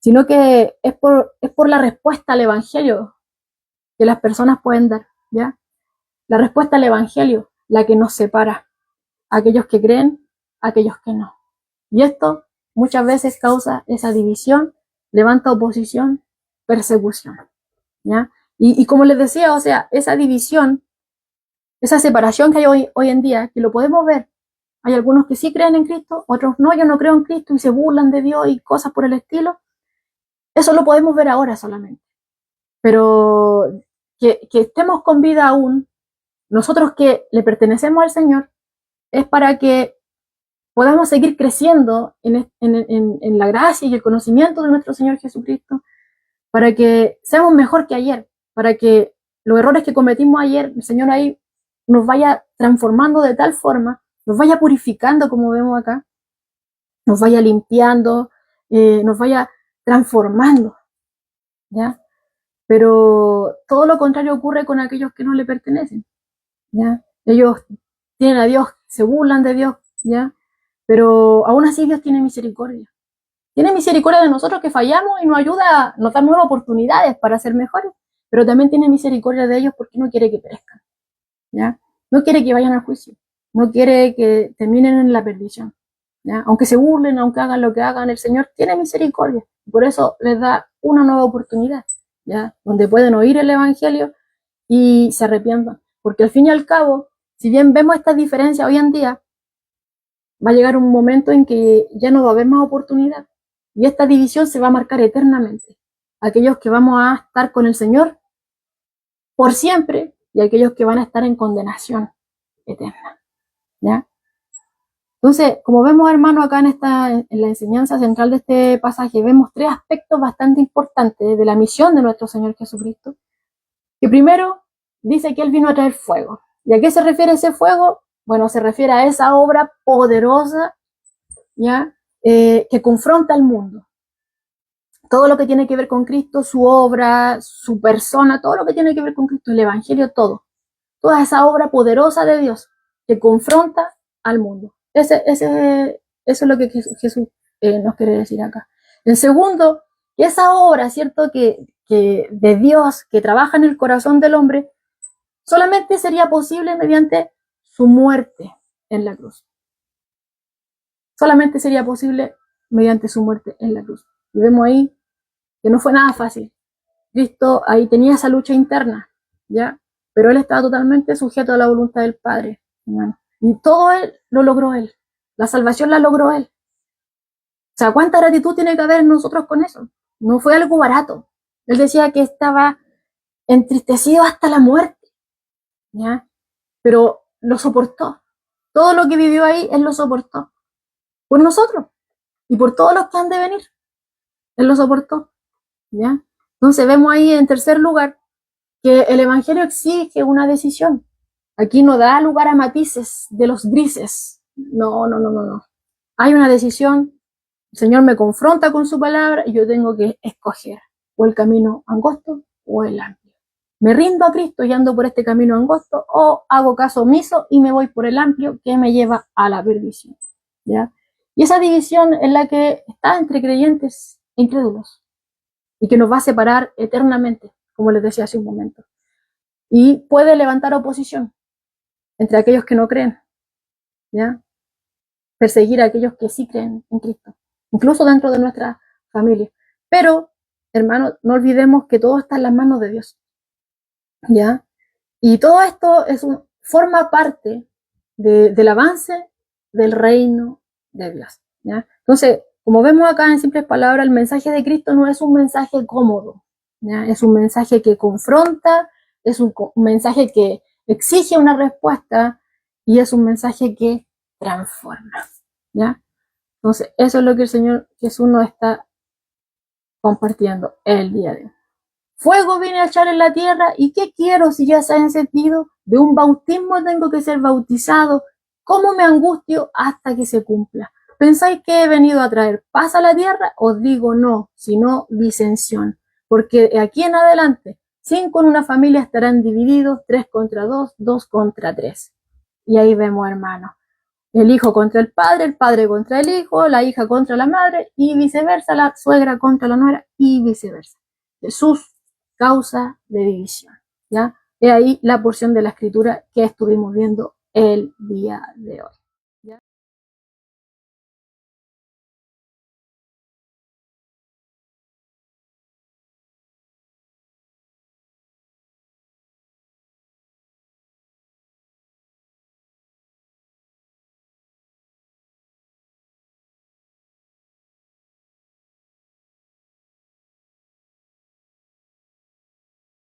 Sino que es por la respuesta al evangelio que las personas pueden dar, ¿ya? La respuesta al evangelio, la que nos separa, aquellos que creen, aquellos que no. Y esto muchas veces causa esa división, levanta oposición, persecución, ¿ya? Y como les decía, o sea, esa división, esa separación que hay hoy en día, que lo podemos ver, hay algunos que sí creen en Cristo, otros no, yo no creo en Cristo, y se burlan de Dios y cosas por el estilo. Eso lo podemos ver ahora solamente. Pero que estemos con vida aún, nosotros que le pertenecemos al Señor, es para que podamos seguir creciendo en la gracia y el conocimiento de nuestro Señor Jesucristo, para que seamos mejor que ayer, para que los errores que cometimos ayer, el Señor ahí nos vaya transformando de tal forma, nos vaya purificando, como vemos acá, nos vaya limpiando, nos vaya transformando, ¿ya? Pero todo lo contrario ocurre con aquellos que no le pertenecen, ¿ya? Ellos tienen a Dios, se burlan de Dios, ¿ya? Pero aún así Dios tiene misericordia. Tiene misericordia de nosotros que fallamos y nos ayuda, nos da nuevas oportunidades para ser mejores, pero también tiene misericordia de ellos porque no quiere que perezcan, ¿ya? No quiere que vayan al juicio, no quiere que terminen en la perdición, ¿ya? Aunque se burlen, aunque hagan lo que hagan, el Señor tiene misericordia, por eso les da una nueva oportunidad, ¿ya? Donde pueden oír el evangelio y se arrepientan, porque al fin y al cabo, si bien vemos esta diferencia hoy en día, va a llegar un momento en que ya no va a haber más oportunidad y esta división se va a marcar eternamente. Aquellos que vamos a estar con el Señor por siempre y aquellos que van a estar en condenación eterna, ¿ya? Entonces, como vemos, hermano, acá en la enseñanza central de este pasaje, vemos tres aspectos bastante importantes de la misión de nuestro Señor Jesucristo. Que primero dice que Él vino a traer fuego. ¿Y a qué se refiere ese fuego? Bueno, se refiere a esa obra poderosa, ¿ya? Que confronta al mundo. Todo lo que tiene que ver con Cristo, su obra, su persona, todo lo que tiene que ver con Cristo, el Evangelio, todo. Toda esa obra poderosa de Dios que confronta al mundo. Eso es lo que Jesús nos quiere decir acá. En segundo, que esa obra, ¿cierto? Que de Dios que trabaja en el corazón del hombre, solamente sería posible mediante su muerte en la cruz. Solamente sería posible mediante su muerte en la cruz. Y vemos ahí que no fue nada fácil. Cristo ahí tenía esa lucha interna, ¿ya? Pero Él estaba totalmente sujeto a la voluntad del Padre, hermano. Y todo Él lo logró Él. La salvación la logró Él. O sea, ¿cuánta gratitud tiene que haber en nosotros con eso? No fue algo barato. Él decía que estaba entristecido hasta la muerte, ¿ya? Pero lo soportó. Todo lo que vivió ahí, Él lo soportó. Por nosotros y por todos los que han de venir. Él lo soportó, ¿ya? Entonces vemos ahí en tercer lugar que el Evangelio exige una decisión. Aquí no da lugar a matices de los grises. No, no, no, no, no. Hay una decisión. El Señor me confronta con su palabra y yo tengo que escoger o el camino angosto o el amplio. Me rindo a Cristo y ando por este camino angosto, o hago caso omiso y me voy por el amplio que me lleva a la perdición, ¿ya? Y esa división es la que está entre creyentes e incrédulos y que nos va a separar eternamente, como les decía hace un momento. Y puede levantar oposición entre aquellos que no creen, ¿ya? Perseguir a aquellos que sí creen en Cristo, incluso dentro de nuestra familia. Pero, hermanos, no olvidemos que todo está en las manos de Dios, ¿ya? Y todo esto forma parte del avance del reino de Dios, ¿ya? Entonces, como vemos acá en simples palabras, el mensaje de Cristo no es un mensaje cómodo, ¿ya? Es un mensaje que confronta, es un mensaje que exige una respuesta y es un mensaje que transforma, ¿ya? Entonces, eso es lo que el Señor Jesús nos está compartiendo el día de hoy. Fuego viene a echar en la tierra, ¿y qué quiero si ya se ha encendido? De un bautismo tengo que ser bautizado. ¿Cómo me angustio hasta que se cumpla? ¿pensáis que he venido a traer paz a la tierra? Os digo no, sino disensión. Porque de aquí en adelante, 5 en una familia estarán divididos, 3 contra 2, 2 contra 3. Y ahí vemos, hermanos, el hijo contra el padre contra el hijo, la hija contra la madre y viceversa, la suegra contra la nuera y viceversa. Jesús, causa de división, ¿ya? He ahí la porción de la escritura que estuvimos viendo el día de hoy.